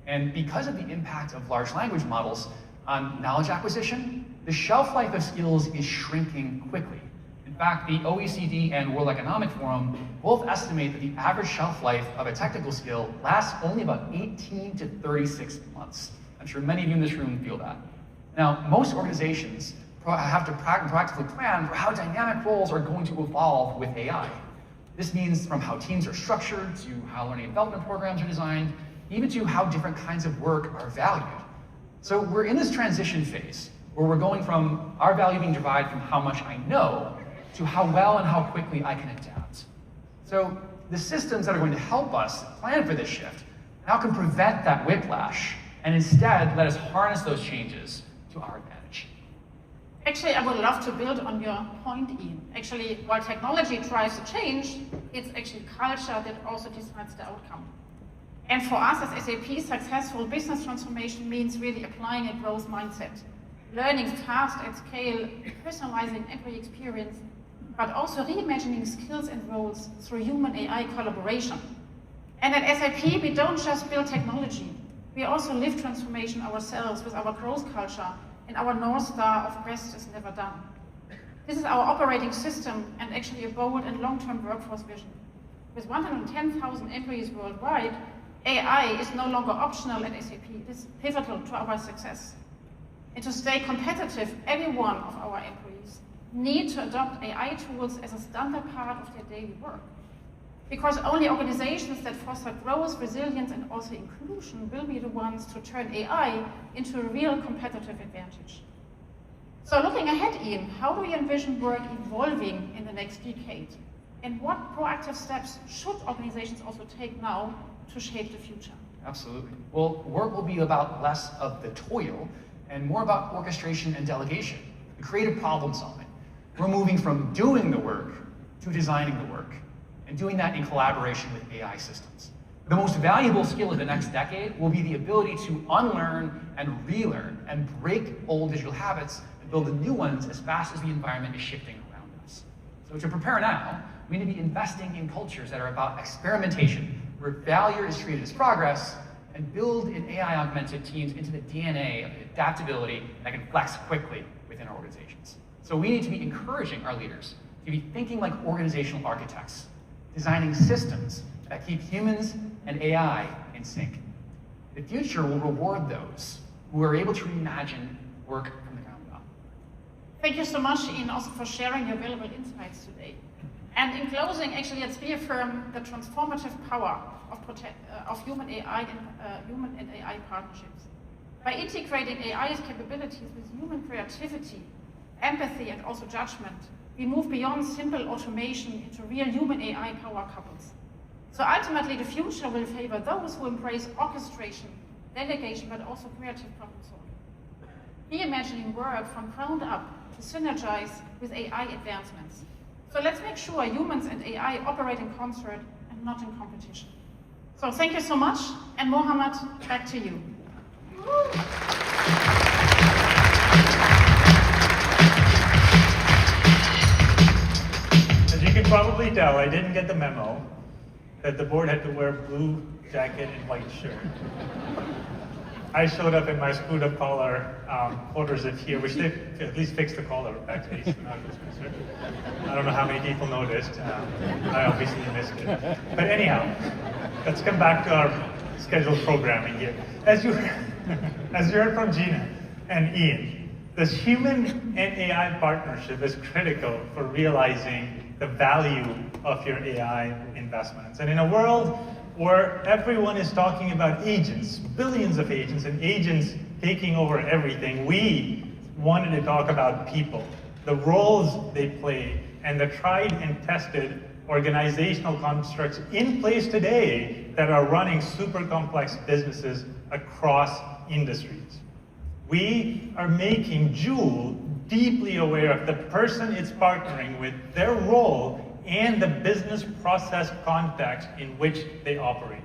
And because of the impact of large language models on knowledge acquisition, the shelf life of skills is shrinking quickly. In fact, the OECD and World Economic Forum both estimate that the average shelf life of a technical skill lasts only about 18 to 36 months. I'm sure many of you in this room feel that. Now, most organizations have to proactively plan for how dynamic roles are going to evolve with AI. This means from how teams are structured, to how learning and development programs are designed, even to how different kinds of work are valued. So we're in this transition phase where we're going from our value being derived from how much I know to how well and how quickly I can adapt. So the systems that are going to help us plan for this shift now can prevent that whiplash and instead let us harness those changes to our advantage. Actually, I would love to build on your point, Ian. Actually, while technology drives the change, it's actually culture that also decides the outcome. And for us as SAP, successful business transformation means really applying a growth mindset, learning fast at scale, personalizing employee experience, but also reimagining skills and roles through human AI collaboration. And at SAP, we don't just build technology, we also live transformation ourselves with our growth culture and our North Star of best is never done. This is our operating system and actually a bold and long-term workforce vision. With 110,000 employees worldwide, AI is no longer optional at SAP, it is pivotal to our success. And to stay competitive, every one of our employees need to adopt AI tools as a standard part of their daily work. Because only organizations that foster growth, resilience, and also inclusion will be the ones to turn AI into a real competitive advantage. So looking ahead, Ian, how do you envision work evolving in the next decade? And what proactive steps should organizations also take now to shape the future? Absolutely. Well, work will be about less of the toil and more about orchestration and delegation, the creative problem solving. We're moving from doing the work to designing the work, and doing that in collaboration with AI systems. The most valuable skill of the next decade will be the ability to unlearn and relearn and break old digital habits and build the new ones as fast as the environment is shifting around us. So to prepare now, we need to be investing in cultures that are about experimentation, where failure is treated as progress, and build in AI-augmented teams into the DNA of adaptability that can flex quickly within our organizations. So we need to be encouraging our leaders to be thinking like organizational architects, designing systems that keep humans and AI in sync. The future will reward those who are able to reimagine work from the ground up. Thank you so much, Ian, also for sharing your valuable insights today. And in closing, actually, let's reaffirm the transformative power of human and AI partnerships. By integrating AI's capabilities with human creativity, empathy, and also judgment, we move beyond simple automation into real human AI power couples. So ultimately, the future will favor those who embrace orchestration, delegation, but also creative problem solving. reimagining work from ground up to synergize with AI advancements. So let's make sure humans and AI operate in concert and not in competition. So thank you so much, and Mohammed, back to you. As you can probably tell, I didn't get the memo that the board had to wear blue jacket and white shirt. I showed up in my screwed up collar quarters of here, which did at least fix the collar backspace when I was concerned. I don't know how many people noticed. I obviously missed it. But anyhow, let's come back to our scheduled programming here. As you heard from Gina and Ian, this human and AI partnership is critical for realizing the value of your AI investments. And in a world where everyone is talking about agents, billions of agents, and agents taking over everything, we wanted to talk about people, the roles they play, and the tried and tested organizational constructs in place today that are running super complex businesses across industries. We are making Joule deeply aware of the person it's partnering with, their role, and the business process context in which they operate.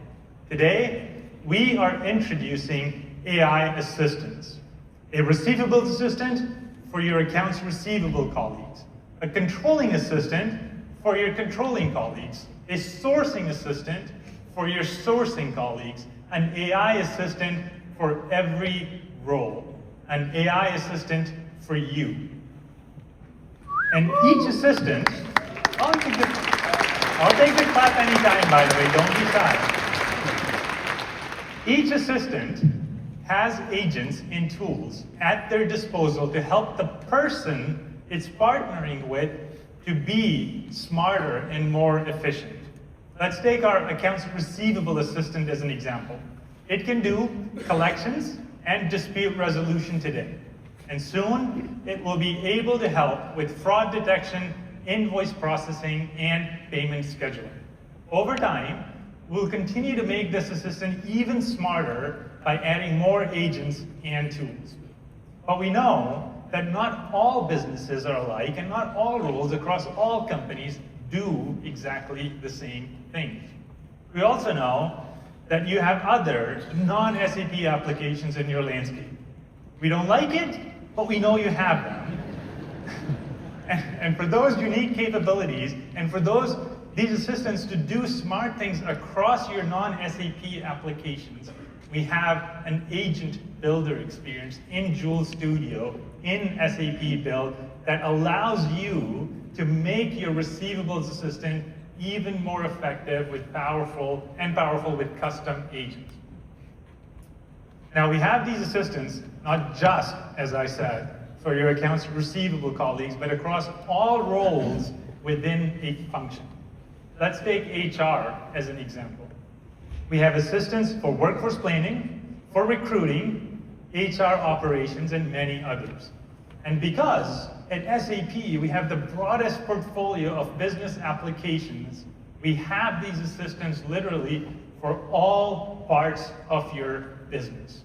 Today, we are introducing AI assistants. A receivables assistant for your accounts receivable colleagues, a controlling assistant for your controlling colleagues, a sourcing assistant for your sourcing colleagues, an AI assistant for every role, an AI assistant for you. And each assistant, I'll take the clap anytime, by the way, don't be shy. Each assistant has agents and tools at their disposal to help the person it's partnering with to be smarter and more efficient. Let's take our accounts receivable assistant as an example. It can do collections and dispute resolution today. And soon, it will be able to help with fraud detection, invoice processing, and payment scheduling. Over time, we'll continue to make this assistant even smarter by adding more agents and tools. But we know that not all businesses are alike, and not all roles across all companies do exactly the same things. We also know that you have other non-SAP applications in your landscape. We don't like it, but we know you have them. And for those unique capabilities, and for these assistants to do smart things across your non-SAP applications, we have an agent builder experience in Joule Studio, in SAP Build, that allows you to make your receivables assistant even more effective with powerful with custom agents. Now we have these assistants, not just, as I said, for your accounts receivable colleagues, but across all roles within a function. Let's take HR as an example. We have assistants for workforce planning, for recruiting, HR operations, and many others. And because at SAP we have the broadest portfolio of business applications, we have these assistants literally for all parts of your business.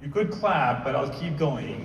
You could clap, but I'll keep going.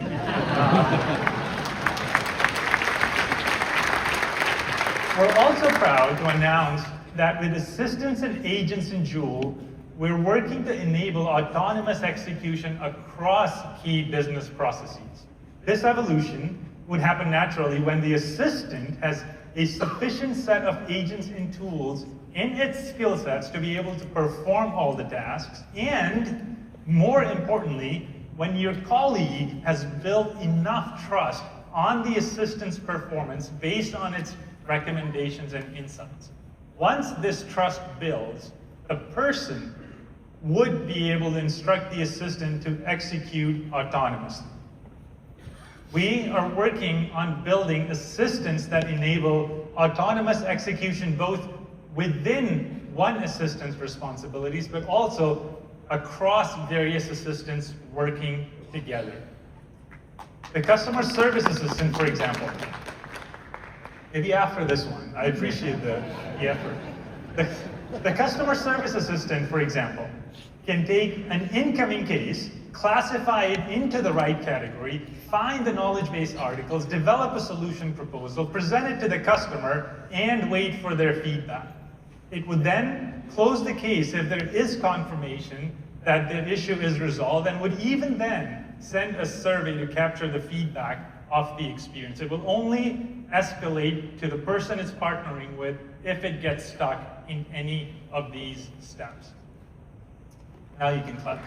We're also proud to announce that with assistants and agents in Joule, we're working to enable autonomous execution across key business processes. This evolution would happen naturally when the assistant has a sufficient set of agents and tools in its skill sets to be able to perform all the tasks, and more importantly, when your colleague has built enough trust on the assistant's performance based on its recommendations and insights. Once this trust builds, the person would be able to instruct the assistant to execute autonomously. We are working on building assistants that enable autonomous execution both within one assistant's responsibilities, but also across various assistants working together. The customer service assistant, for example. Maybe after this one, I appreciate the effort. The customer service assistant, for example, can take an incoming case classify it into the right category, find the knowledge-based articles, develop a solution proposal, present it to the customer, and wait for their feedback. It would then close the case if there is confirmation that the issue is resolved, and would even then send a survey to capture the feedback of the experience. It will only escalate to the person it's partnering with if it gets stuck in any of these steps. Now you can clap.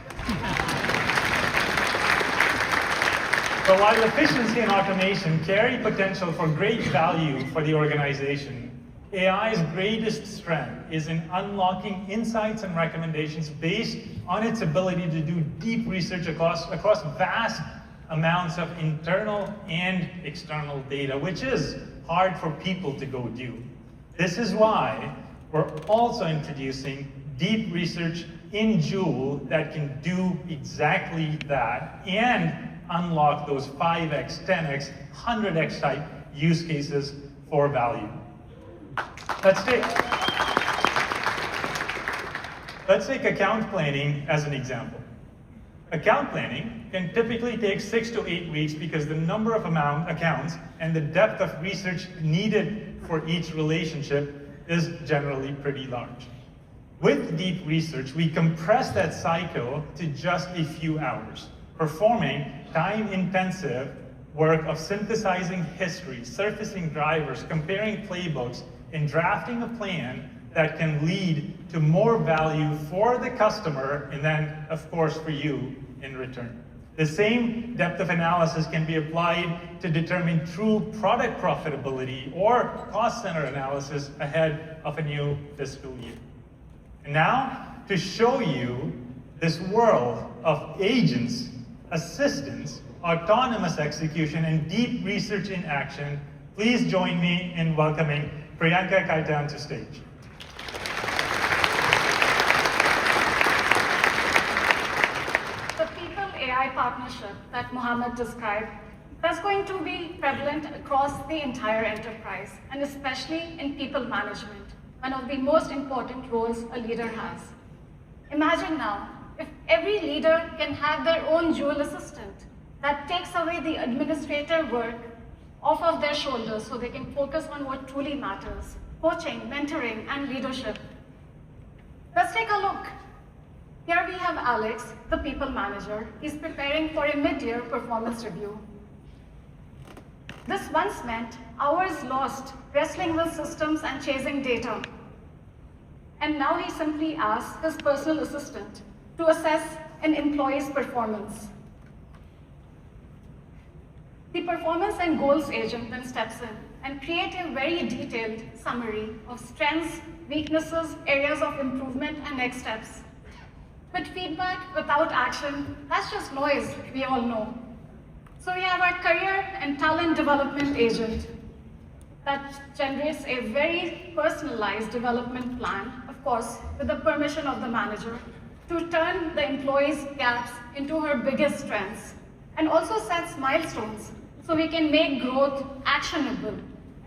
So while efficiency and automation carry potential for great value for the organization, AI's greatest strength is in unlocking insights and recommendations based on its ability to do deep research across vast amounts of internal and external data, which is hard for people to go do. This is why we're also introducing deep research in Joule that can do exactly that and unlock those 5x, 10x, 100x type use cases for value. Let's take account planning as an example. Account planning can typically take 6 to 8 weeks because the number of accounts and the depth of research needed for each relationship is generally pretty large. With deep research, we compress that cycle to just a few hours, performing time-intensive work of synthesizing history, surfacing drivers, comparing playbooks, and drafting a plan that can lead to more value for the customer and then, of course, for you in return. The same depth of analysis can be applied to determine true product profitability or cost center analysis ahead of a new fiscal year. And now, to show you this world of agents, assistants, autonomous execution, and deep research in action, please join me in welcoming Priyanka Kaitan to stage. The People-AI partnership that Mohammed described is going to be prevalent across the entire enterprise, and especially in people management, one of the most important roles a leader has. Imagine now, if every leader can have their own Joule assistant that takes away the administrative work off of their shoulders so they can focus on what truly matters: coaching, mentoring, and leadership. Let's take a look. Here we have Alex, the people manager. He's preparing for a mid-year performance review. This once meant hours lost wrestling with systems and chasing data. And now he simply asks his personal assistant to assess an employee's performance. The performance and goals agent then steps in and creates a very detailed summary of strengths, weaknesses, areas of improvement, and next steps. But feedback without action, that's just noise, we all know. So we have our career and talent development agent that generates a very personalized development plan, of course, with the permission of the manager, to turn the employee's gaps into her biggest strengths, and also sets milestones so we can make growth actionable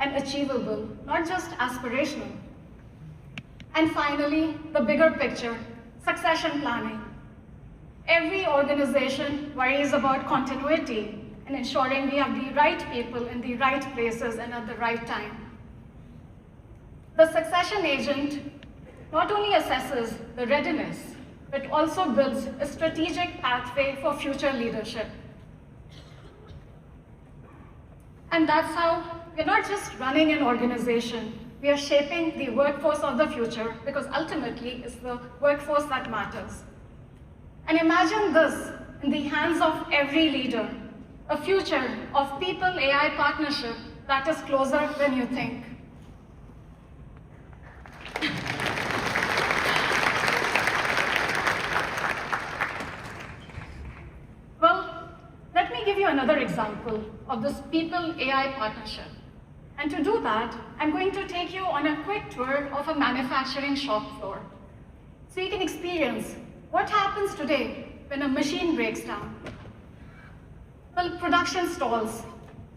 and achievable, not just aspirational. And finally, the bigger picture, succession planning. Every organization worries about continuity and ensuring we have the right people in the right places and at the right time. The succession agent not only assesses the readiness, but also builds a strategic pathway for future leadership. And that's how we're not just running an organization, we are shaping the workforce of the future, because ultimately it's the workforce that matters. And imagine this in the hands of every leader, a future of people-AI partnership that is closer than you think. Well, let me give you another example of this people-AI partnership. And to do that, I'm going to take you on a quick tour of a manufacturing shop floor, so you can experience what happens today when a machine breaks down. Well, production stalls,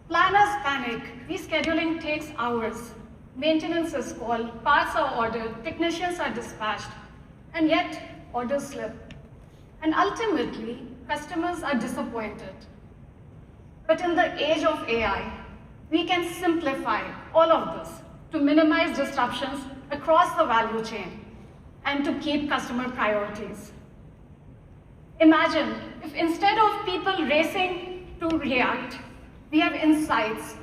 planners panic, rescheduling takes hours, maintenance is called, parts are ordered, technicians are dispatched, and yet orders slip. And ultimately, customers are disappointed. But in the age of AI, we can simplify all of this to minimize disruptions across the value chain and to keep customer priorities. Imagine if instead of people racing to react, we have insights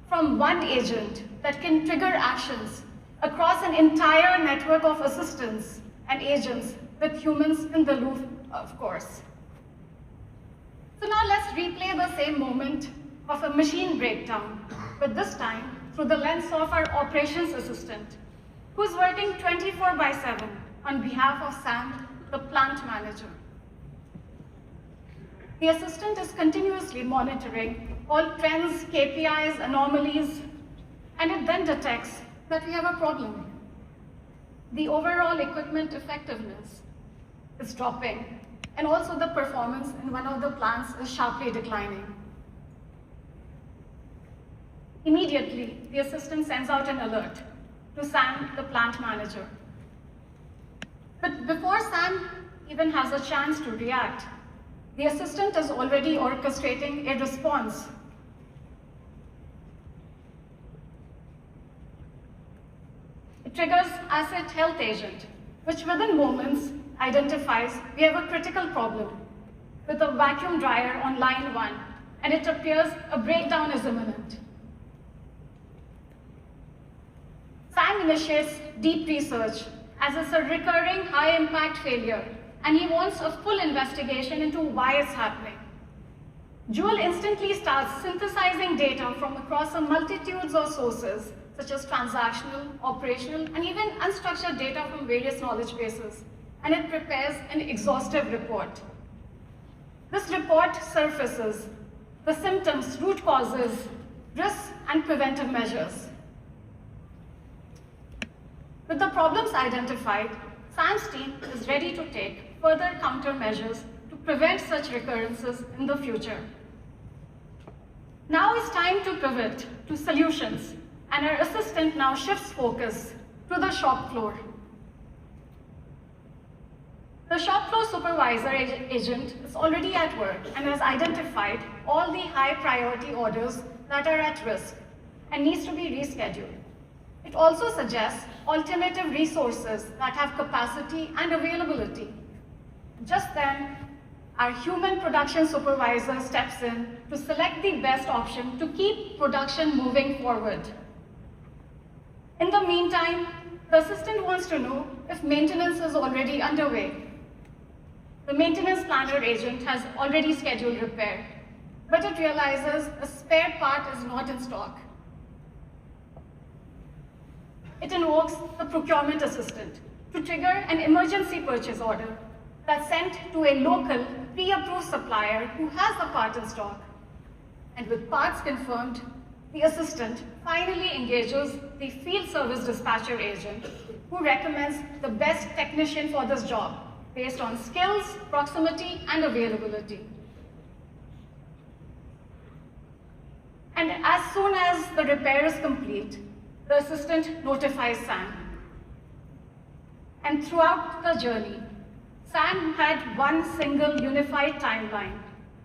from one agent that can trigger actions across an entire network of assistants and agents with humans in the loop, of course. So now let's replay the same moment of a machine breakdown, but this time through the lens of our operations assistant, who's working 24/7 on behalf of Sam, the plant manager. The assistant is continuously monitoring all trends, KPIs, anomalies, and it then detects that we have a problem. The overall equipment effectiveness is dropping, and also the performance in one of the plants is sharply declining. Immediately, the assistant sends out an alert to Sam, the plant manager. But before Sam even has a chance to react, the assistant is already orchestrating a response. It triggers asset health agent, which within moments identifies we have a critical problem with a vacuum dryer on line 1, and it appears a breakdown is imminent. Sam initiates deep research as it's a recurring high-impact failure, and he wants a full investigation into why it's happening. Jewel instantly starts synthesizing data from across a multitudes of sources, such as transactional, operational, and even unstructured data from various knowledge bases, and it prepares an exhaustive report. This report surfaces the symptoms, root causes, risks, and preventive measures. With the problems identified, Sam's team is ready to take further countermeasures to prevent such recurrences in the future. Now it's time to pivot to solutions, and our assistant now shifts focus to the shop floor. The shop floor supervisor agent is already at work and has identified all the high priority orders that are at risk and needs to be rescheduled. It also suggests alternative resources that have capacity and availability. Just then, our human production supervisor steps in to select the best option to keep production moving forward. In the meantime, the assistant wants to know if maintenance is already underway. The maintenance planner agent has already scheduled repair, but it realizes a spare part is not in stock. It invokes the procurement assistant to trigger an emergency purchase order that's sent to a local pre-approved supplier who has the part in stock. And with parts confirmed, the assistant finally engages the field service dispatcher agent who recommends the best technician for this job based on skills, proximity, and availability. And as soon as the repair is complete, the assistant notifies Sam. And throughout the journey, Sam had one single unified timeline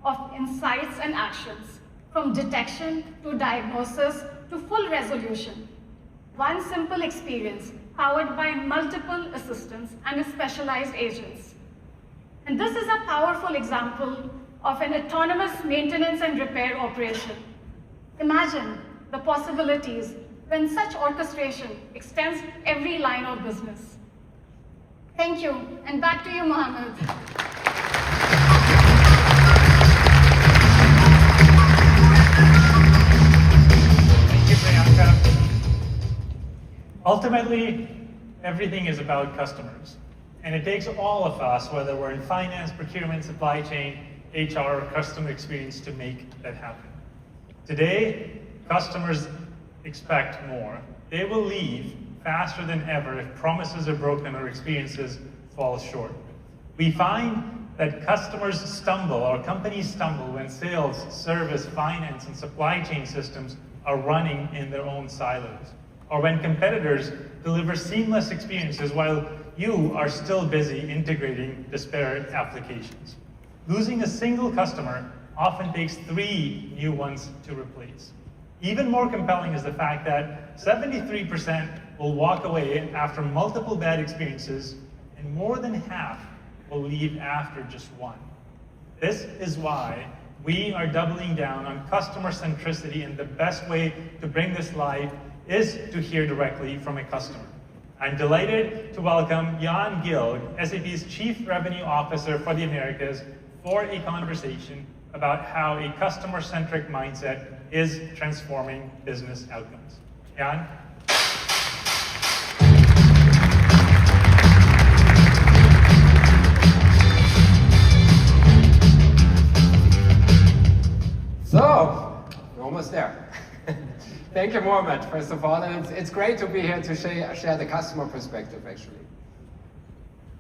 of insights and actions, from detection to diagnosis to full resolution. One simple experience powered by multiple assistants and specialized agents. And this is a powerful example of an autonomous maintenance and repair operation. Imagine the possibilities when such orchestration extends every line of business. Thank you, and back to you, Mohammed. Thank you, Priyanka. Ultimately, everything is about customers. And it takes all of us, whether we're in finance, procurement, supply chain, HR, or customer experience, to make that happen. Today, customers expect more. They will leave faster than ever if promises are broken or experiences fall short. We find that customers stumble, or companies stumble, when sales, service, finance, and supply chain systems are running in their own silos. or when competitors deliver seamless experiences while you are still busy integrating disparate applications. Losing a single customer often takes 3 new ones to replace. Even more compelling is the fact that 73% will walk away after multiple bad experiences, and more than half will leave after just one. This is why we are doubling down on customer centricity, and the best way to bring this live is to hear directly from a customer. I'm delighted to welcome Jan Gilg, SAP's Chief Revenue Officer for the Americas, for a conversation about how a customer-centric mindset is transforming business outcomes. Jan? So, we're almost there. Thank you, Mohammed, first of all, and it's great to be here to share the customer perspective, actually.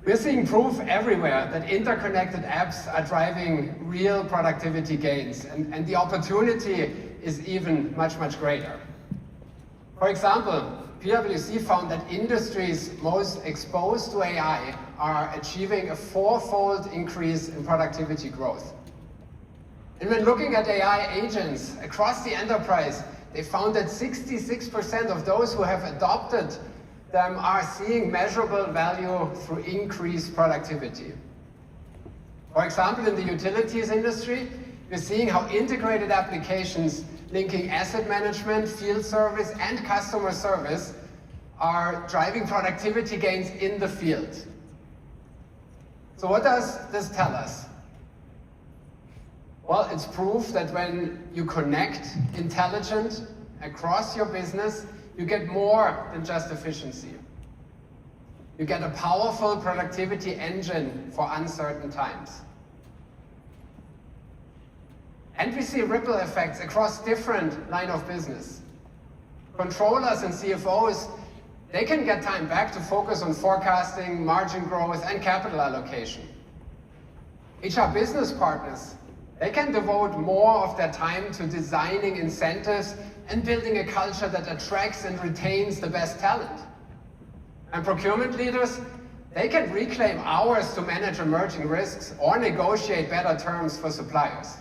We're seeing proof everywhere that interconnected apps are driving real productivity gains, and the opportunity is even much, much greater. For example, PwC found that industries most exposed to AI are achieving a 4-fold increase in productivity growth. And when looking at AI agents across the enterprise, they found that 66% of those who have adopted them are seeing measurable value through increased productivity. For example, in the utilities industry, we're seeing how integrated applications linking asset management, field service, and customer service are driving productivity gains in the field. So what does this tell us? Well, it's proof that when you connect intelligent across your business, you get more than just efficiency. You get a powerful productivity engine for uncertain times. And we see ripple effects across different lines of business. Controllers and CFOs, they can get time back to focus on forecasting, margin growth, and capital allocation. HR business partners, they can devote more of their time to designing incentives and building a culture that attracts and retains the best talent. And procurement leaders, they can reclaim hours to manage emerging risks or negotiate better terms for suppliers.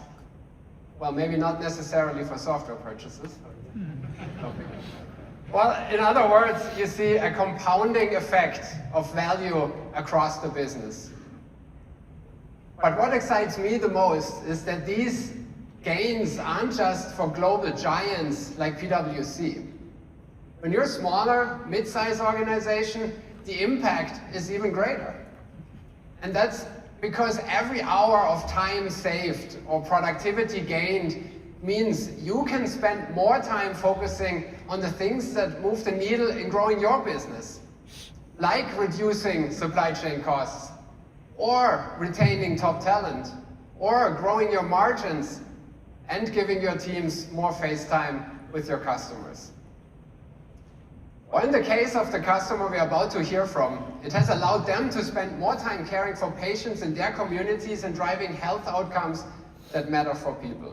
Well, maybe not necessarily for software purchases. Well, in other words, you see a compounding effect of value across the business. But what excites me the most is that these gains aren't just for global giants like PwC. When you're a smaller, mid-sized organization, the impact is even greater. And that's because every hour of time saved or productivity gained means you can spend more time focusing on the things that move the needle in growing your business, like reducing supply chain costs, or retaining top talent, or growing your margins and giving your teams more face time with your customers. Or in the case of the customer we're about to hear from, it has allowed them to spend more time caring for patients in their communities and driving health outcomes that matter for people.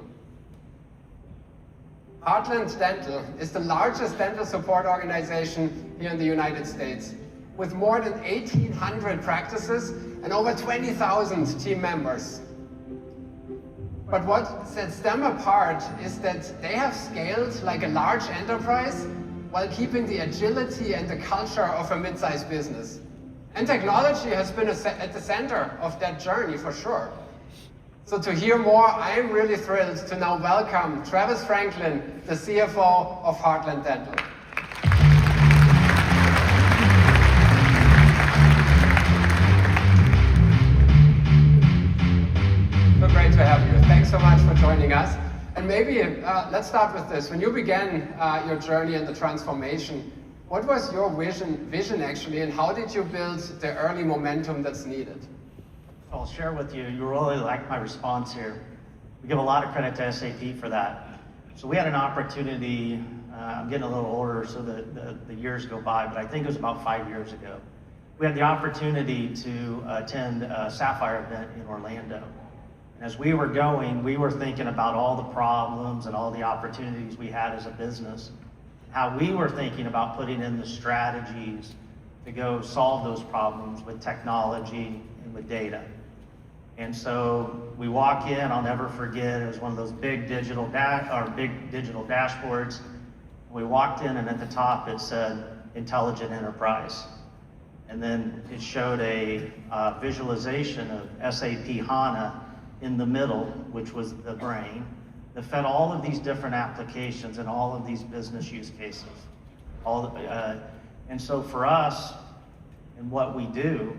Heartland Dental is the largest dental support organization here in the United States, with more than 1,800 practices and over 20,000 team members. But what sets them apart is that they have scaled like a large enterprise while keeping the agility and the culture of a mid-sized business. And technology has been at the center of that journey for sure. So to hear more, I am really thrilled to now welcome Travis Franklin, the CFO of Heartland Dental. So great to have you. Thanks so much for joining us. And maybe let's start with this. When you began your journey and the transformation, what was your vision actually, and how did you build the early momentum that's needed? I'll share with you, you really like my response here. We give a lot of credit to SAP for that. So we had an opportunity, I'm getting a little older so the years go by, but I think it was about 5 years ago. We had the opportunity to attend a Sapphire event in Orlando. And as we were going, we were thinking about all the problems and all the opportunities we had as a business. how we were thinking about putting in the strategies to go solve those problems with technology and with data. And so we walk in, I'll never forget, it was one of those big digital dashboards. We walked in and at the top it said intelligent enterprise. And then it showed a visualization of SAP HANA in the middle, which was the brain, that fed all of these different applications and all of these business use cases. And so for us, and what we do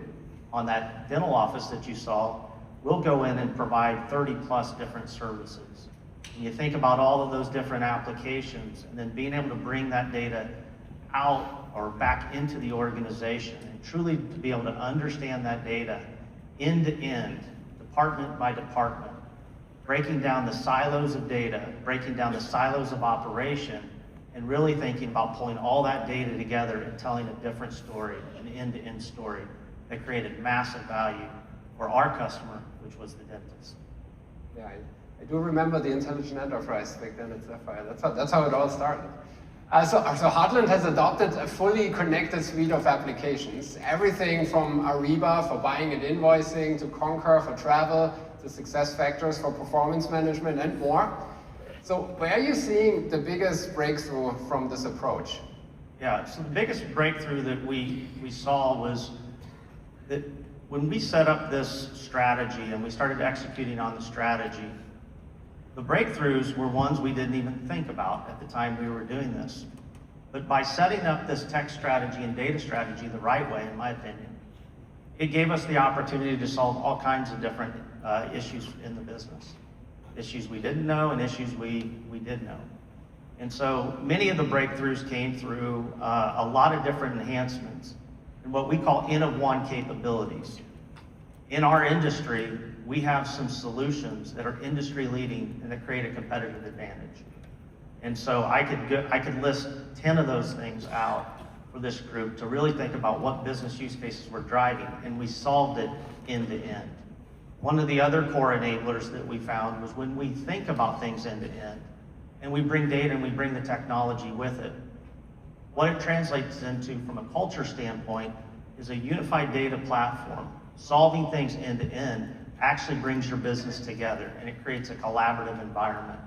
on that dental office that you saw, we'll go in and provide 30 plus different services. And you think about all of those different applications and then being able to bring that data out or back into the organization and truly to be able to understand that data end to end, department by department, breaking down the silos of data, breaking down the silos of operation, and really thinking about pulling all that data together and telling a different story, an end-to-end story that created massive value for our customer, which was the dentist. Yeah, I do remember the intelligent enterprise back then at Sapphire. That's how it all started. So Heartland has adopted a fully connected suite of applications. Everything from Ariba for buying and invoicing, to Concur for travel, to SuccessFactors for performance management and more. So where are you seeing the biggest breakthrough from this approach? Yeah, so the biggest breakthrough that we saw was that when we set up this strategy and we started executing on the strategy, the breakthroughs were ones we didn't even think about at the time we were doing this. But by setting up this tech strategy and data strategy the right way, in my opinion, it gave us the opportunity to solve all kinds of different issues in the business. Issues we didn't know and issues we did know. And so many of the breakthroughs came through a lot of different enhancements and what we call N of one capabilities. In our industry, we have some solutions that are industry leading and that create a competitive advantage. And so I could list 10 of those things out for this group to really think about what business use cases we're driving, and we solved it end to end. One of the other core enablers that we found was when we think about things end to end, and we bring data and we bring the technology with it, what it translates into from a culture standpoint is a unified data platform. Solving things end to end actually brings your business together and it creates a collaborative environment.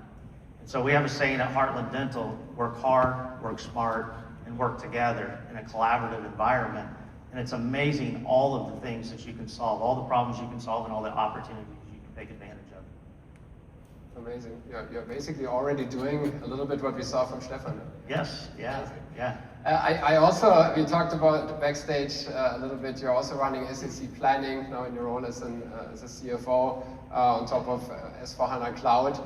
And so we have a saying at Heartland Dental, work hard, work smart, and work together in a collaborative environment. And it's amazing all of the things that you can solve, all the problems you can solve and all the opportunities you can take advantage of. Amazing. You're basically already doing a little bit what we saw from Stefan. Yes, yeah, yeah. I also, we talked about backstage a little bit, you're also running SAC planning now in your role as a CFO on top of S4HANA Cloud.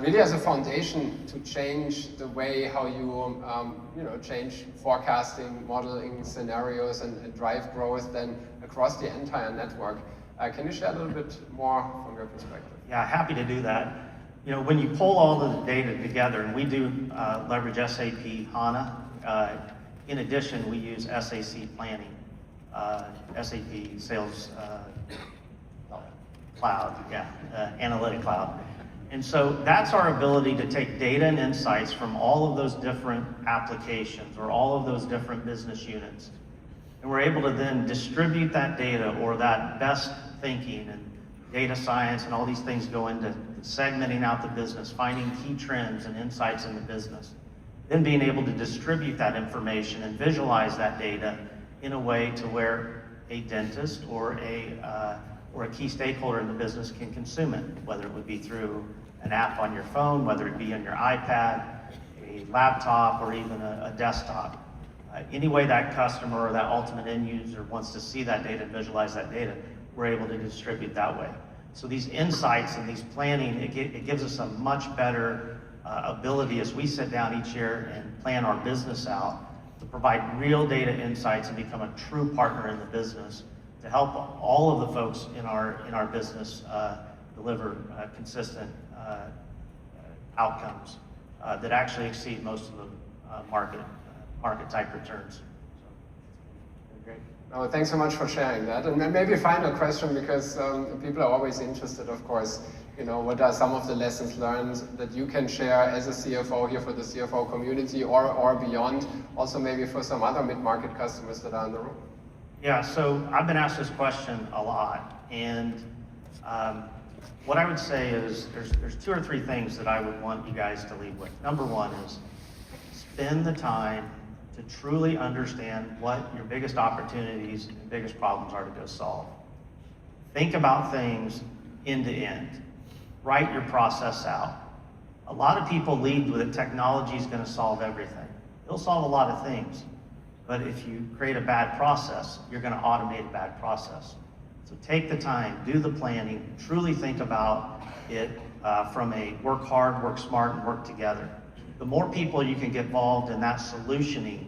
Really as a foundation to change the way how you, change forecasting, modeling scenarios and drive growth then across the entire network. Can you share a little bit more from your perspective? Yeah, happy to do that. You know, when you pull all of the data together, and we do leverage SAP HANA, in addition, we use SAC planning, SAP Sales Cloud, Analytic Cloud. And so that's our ability to take data and insights from all of those different applications or all of those different business units. And we're able to then distribute that data or that best thinking and data science and all these things go into segmenting out the business, finding key trends and insights in the business. Then being able to distribute that information and visualize that data in a way to where a dentist or a key stakeholder in the business can consume it, whether it would be through an app on your phone, whether it be on your iPad, a laptop, or even a desktop. Any way that customer or that ultimate end user wants to see that data and visualize that data, we're able to distribute that way. So these insights and these planning, it gives us a much better ability as we sit down each year and plan our business out to provide real data insights and become a true partner in the business to help all of the folks in our business deliver consistent outcomes that actually exceed most of the market type returns. So, Great. No, thanks so much for sharing that. And then maybe a final question, because people are always interested, of course, what are some of the lessons learned that you can share as a CFO here for the CFO community or beyond, also maybe for some other mid-market customers that are in the room? Yeah, so I've been asked this question a lot, and what I would say is there's 2 or 3 things that I would want you guys to leave with. Number 1 is spend the time to truly understand what your biggest opportunities and biggest problems are to go solve. Think about things end to end. Write your process out. A lot of people lead with technology is going to solve everything. It'll solve a lot of things, but if you create a bad process, you're going to automate a bad process. So take the time, do the planning, truly think about it from a work hard, work smart, and work together. The more people you can get involved in that solutioning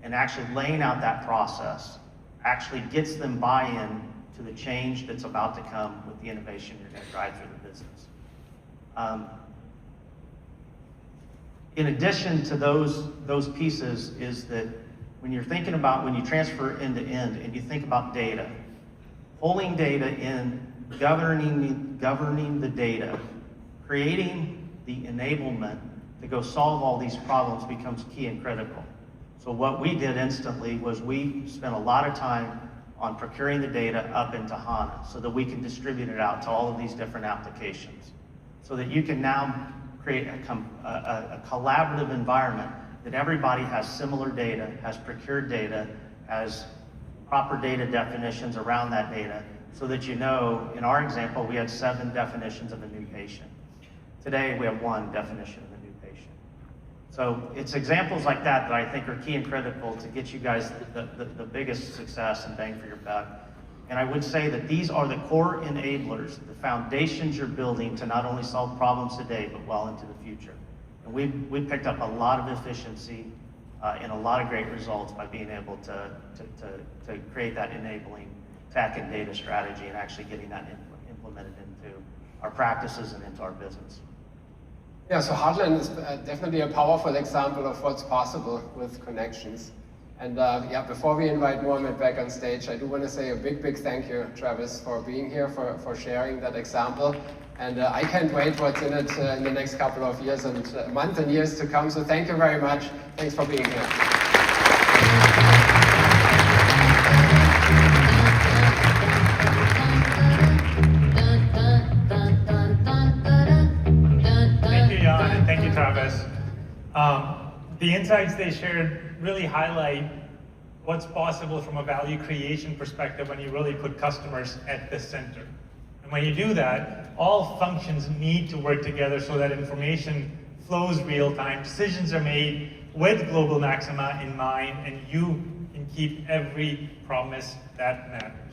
and actually laying out that process actually gets them buy-in to the change that's about to come with the innovation you're going to drive through the business. In addition to those pieces is that when you're thinking about when you transfer end to end and you think about data, pulling data in, governing the data, creating the enablement to go solve all these problems becomes key and critical. So what we did instantly was we spent a lot of time on procuring the data up into HANA so that we can distribute it out to all of these different applications. So that you can now create a collaborative environment that everybody has similar data, has procured data, has proper data definitions around that data, so that in our example, we had 7 definitions of a new patient. Today, we have 1 definition of a new patient. So it's examples like that that I think are key and critical to get you guys the biggest success and bang for your buck. And I would say that these are the core enablers, the foundations you're building to not only solve problems today, but well into the future. And we've picked up a lot of efficiency and a lot of great results by being able to create that enabling tech and data strategy and actually getting that implemented into our practices and into our business. Yeah, so Heartland is definitely a powerful example of what's possible with connections. And before we invite Mohammed back on stage, I do want to say a big thank you, Travis, for being here, for sharing that example. And I can't wait what's in it in the next couple of years and months and years to come. So thank you very much. Thanks for being here. Thank you, Jan, and thank you, Travis. The insights they shared really highlight what's possible from a value creation perspective when you really put customers at the center. And when you do that, all functions need to work together so that information flows real time, decisions are made with global maxima in mind, and you can keep every promise that matters.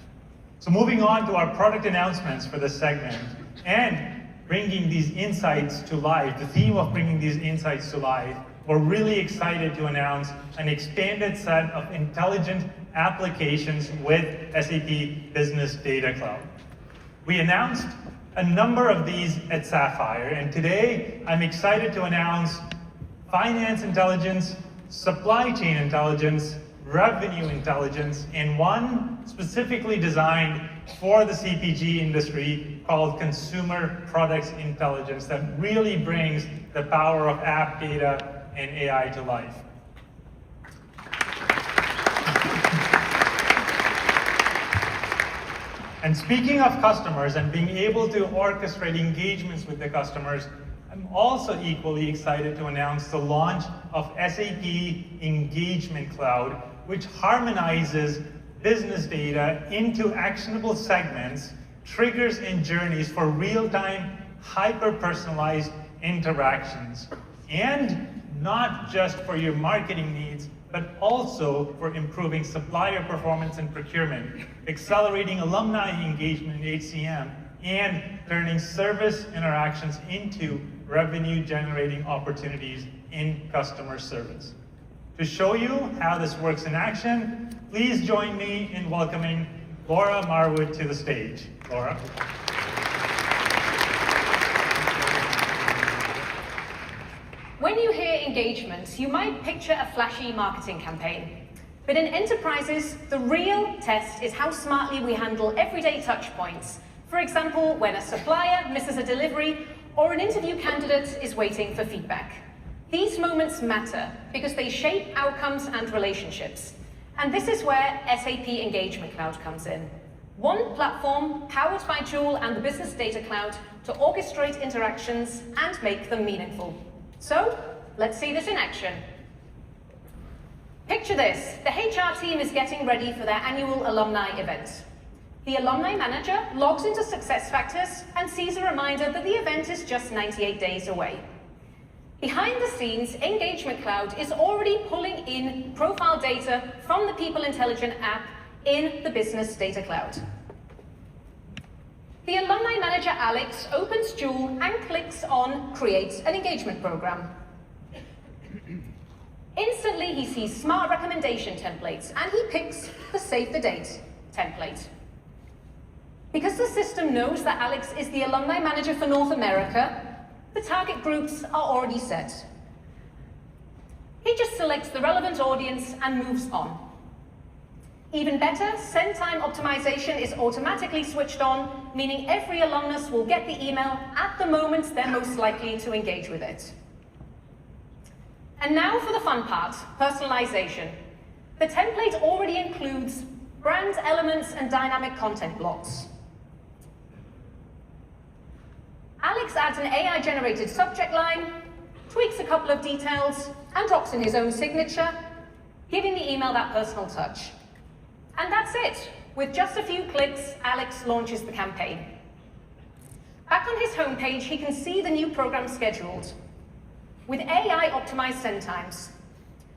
So moving on to our product announcements for this segment and bringing these insights to life, the theme of bringing these insights to life, we're really excited to announce an expanded set of intelligent applications with SAP Business Data Cloud. We announced a number of these at Sapphire, and today I'm excited to announce finance intelligence, supply chain intelligence, revenue intelligence, and one specifically designed for the CPG industry called consumer products intelligence that really brings the power of app data and AI to life. And speaking of customers and being able to orchestrate engagements with the customers, I'm also equally excited to announce the launch of SAP Engagement Cloud, which harmonizes business data into actionable segments, triggers, and journeys for real-time, hyper-personalized interactions. And not just for your marketing needs, but also for improving supplier performance and procurement, accelerating alumni engagement in HCM, and turning service interactions into revenue-generating opportunities in customer service. To show you how this works in action, please join me in welcoming Laura Marwood to the stage. Laura. When you hear engagements, you might picture a flashy marketing campaign. But in enterprises, the real test is how smartly we handle everyday touch points. For example, when a supplier misses a delivery or an interview candidate is waiting for feedback. These moments matter because they shape outcomes and relationships. And this is where SAP Engagement Cloud comes in. One platform powered by Joule and the Business Data Cloud to orchestrate interactions and make them meaningful. So, let's see this in action. Picture this. The HR team is getting ready for their annual alumni event. The alumni manager logs into SuccessFactors and sees a reminder that the event is just 98 days away. Behind the scenes, Engagement Cloud is already pulling in profile data from the People Intelligent app in the Business Data Cloud. The alumni manager, Alex, opens Joule and clicks on Create an Engagement Program. Instantly, he sees smart recommendation templates, and he picks the Save the Date template. Because the system knows that Alex is the alumni manager for North America, the target groups are already set. He just selects the relevant audience and moves on. Even better, send time optimization is automatically switched on, meaning every alumnus will get the email at the moment they're most likely to engage with it. And now for the fun part, personalization. The template already includes brand elements and dynamic content blocks. Alex adds an AI-generated subject line, tweaks a couple of details, and drops in his own signature, giving the email that personal touch. And that's it. With just a few clicks, Alex launches the campaign. Back on his homepage, he can see the new program scheduled, with AI-optimized send times.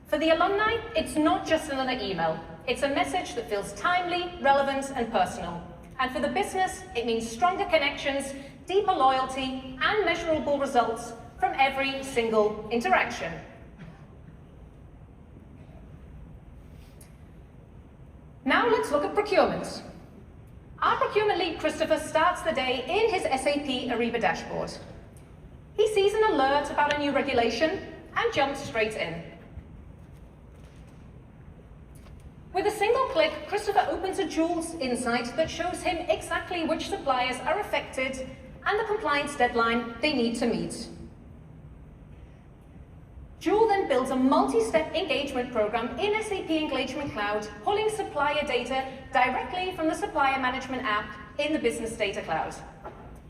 For the alumni, it's not just another email. It's a message that feels timely, relevant, and personal. And for the business, it means stronger connections, deeper loyalty, and measurable results from every single interaction. Now let's look at procurement. Our procurement lead, Christopher, starts the day in his SAP Ariba dashboard. He sees an alert about a new regulation and jumps straight in. With a single click, Christopher opens a Joule's insight that shows him exactly which suppliers are affected and the compliance deadline they need to meet. Joule then builds a multi-step engagement program in SAP Engagement Cloud, pulling supplier data directly from the supplier management app in the Business Data Cloud.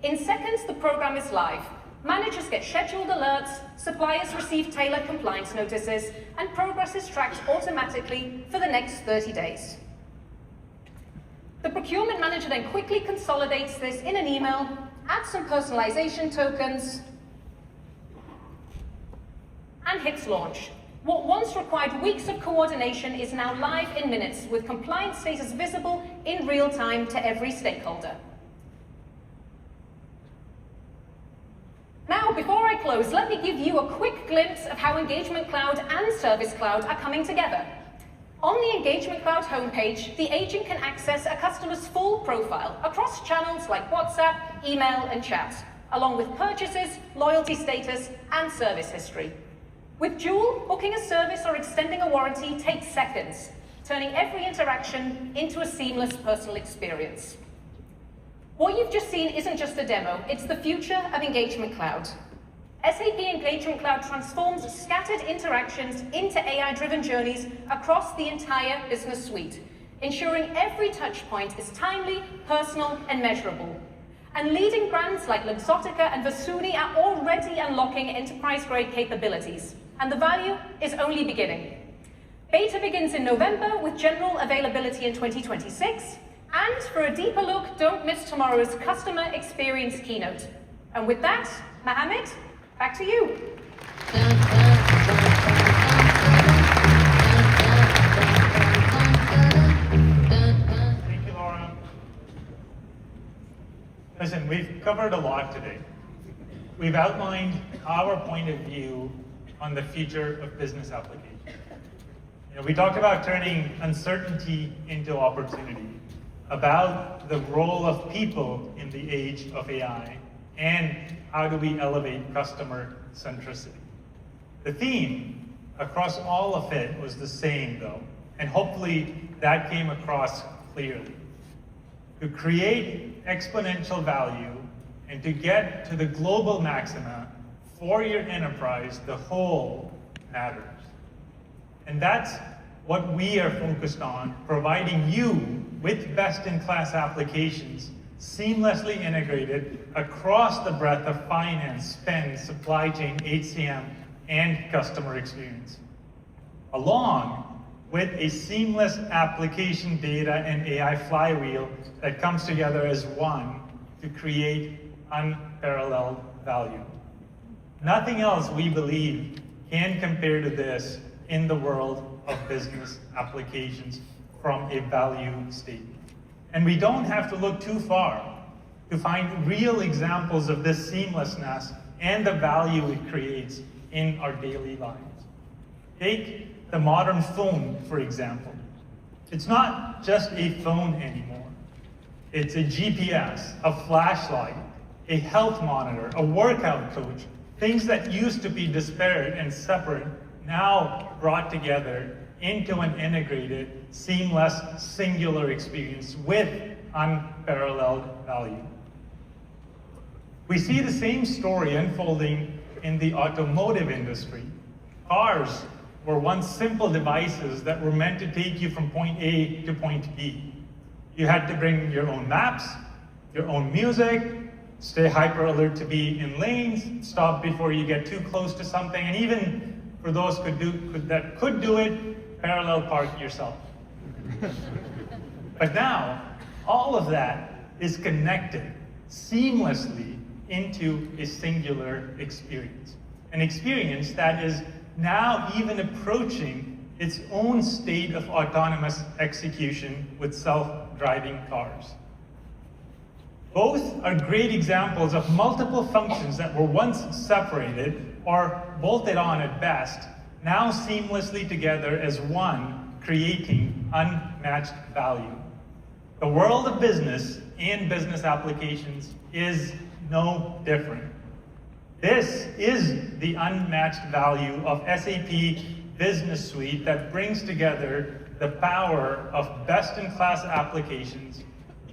In seconds, the program is live. Managers get scheduled alerts, suppliers receive tailored compliance notices, and progress is tracked automatically for the next 30 days. The procurement manager then quickly consolidates this in an email, adds some personalization tokens, and hits launch. What once required weeks of coordination is now live in minutes, with compliance status visible in real time to every stakeholder. Now, before I close, let me give you a quick glimpse of how Engagement Cloud and Service Cloud are coming together. On the Engagement Cloud homepage, the agent can access a customer's full profile across channels like WhatsApp, email, and chat, along with purchases, loyalty status, and service history. With Joule, booking a service or extending a warranty takes seconds, turning every interaction into a seamless personal experience. What you've just seen isn't just a demo, it's the future of Engagement Cloud. SAP Engagement Cloud transforms scattered interactions into AI-driven journeys across the entire business suite, ensuring every touch point is timely, personal, and measurable. And leading brands like Luxottica and Versuni are already unlocking enterprise-grade capabilities, and the value is only beginning. Beta begins in November with general availability in 2026, and for a deeper look, don't miss tomorrow's customer experience keynote. And with that, Mohammed, back to you. Thank you, Laura. Listen, we've covered a lot today. We've outlined our point of view on the future of business application. We talked about turning uncertainty into opportunity, about the role of people in the age of AI, and how do we elevate customer centricity. The theme across all of it was the same, though, And hopefully that came across clearly. To create exponential value and to get to the global maxima for your enterprise, the whole matters. And that's what we are focused on, providing you with best-in-class applications seamlessly integrated across the breadth of finance, spend, supply chain, HCM, and customer experience, along with a seamless application data and AI flywheel that comes together as one to create unparalleled value. Nothing else, we believe, can compare to this in the world of business applications from a value statement. And we don't have to look too far to find real examples of this seamlessness and the value it creates in our daily lives. Take the modern phone, for example. It's not just a phone anymore. It's a GPS, a flashlight, a health monitor, a workout coach, things that used to be disparate and separate, now brought together into an integrated, seamless, singular experience with unparalleled value. We see the same story unfolding in the automotive industry. Cars were once simple devices that were meant to take you from point A to point B. You had to bring your own maps, your own music, stay hyper alert to be in lanes, stop before you get too close to something, and even for those that could do it, parallel park yourself. But now, all of that is connected seamlessly into a singular experience. An experience that is now even approaching its own state of autonomous execution with self-driving cars. Both are great examples of multiple functions that were once separated or bolted on at best, now seamlessly together as one, creating unmatched value. The world of business and business applications is no different. This is the unmatched value of SAP Business Suite that brings together the power of best-in-class applications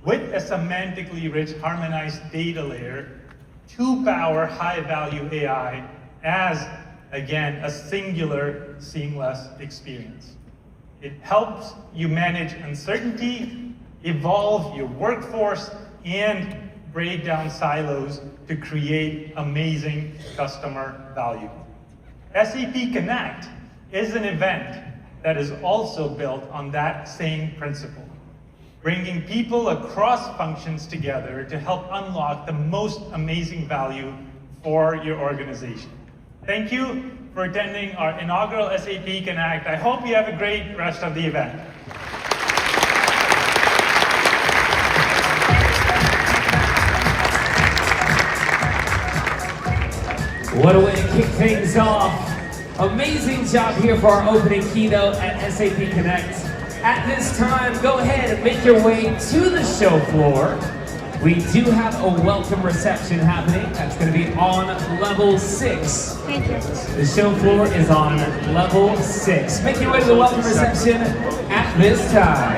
with a semantically rich harmonized data layer to power high-value AI as, again, a singular, seamless experience. It helps you manage uncertainty, evolve your workforce, and break down silos to create amazing customer value. SAP Connect is an event that is also built on that same principle, bringing people across functions together to help unlock the most amazing value for your organization. Thank you for attending our inaugural SAP Connect. I hope you have a great rest of the event. What a way to kick things off. Amazing job here for our opening keynote at SAP Connect. At this time, go ahead and make your way to the show floor. We do have a welcome reception happening. That's going to be on level 6. Thank you. The show floor is on level 6. Make your way to the welcome reception at this time.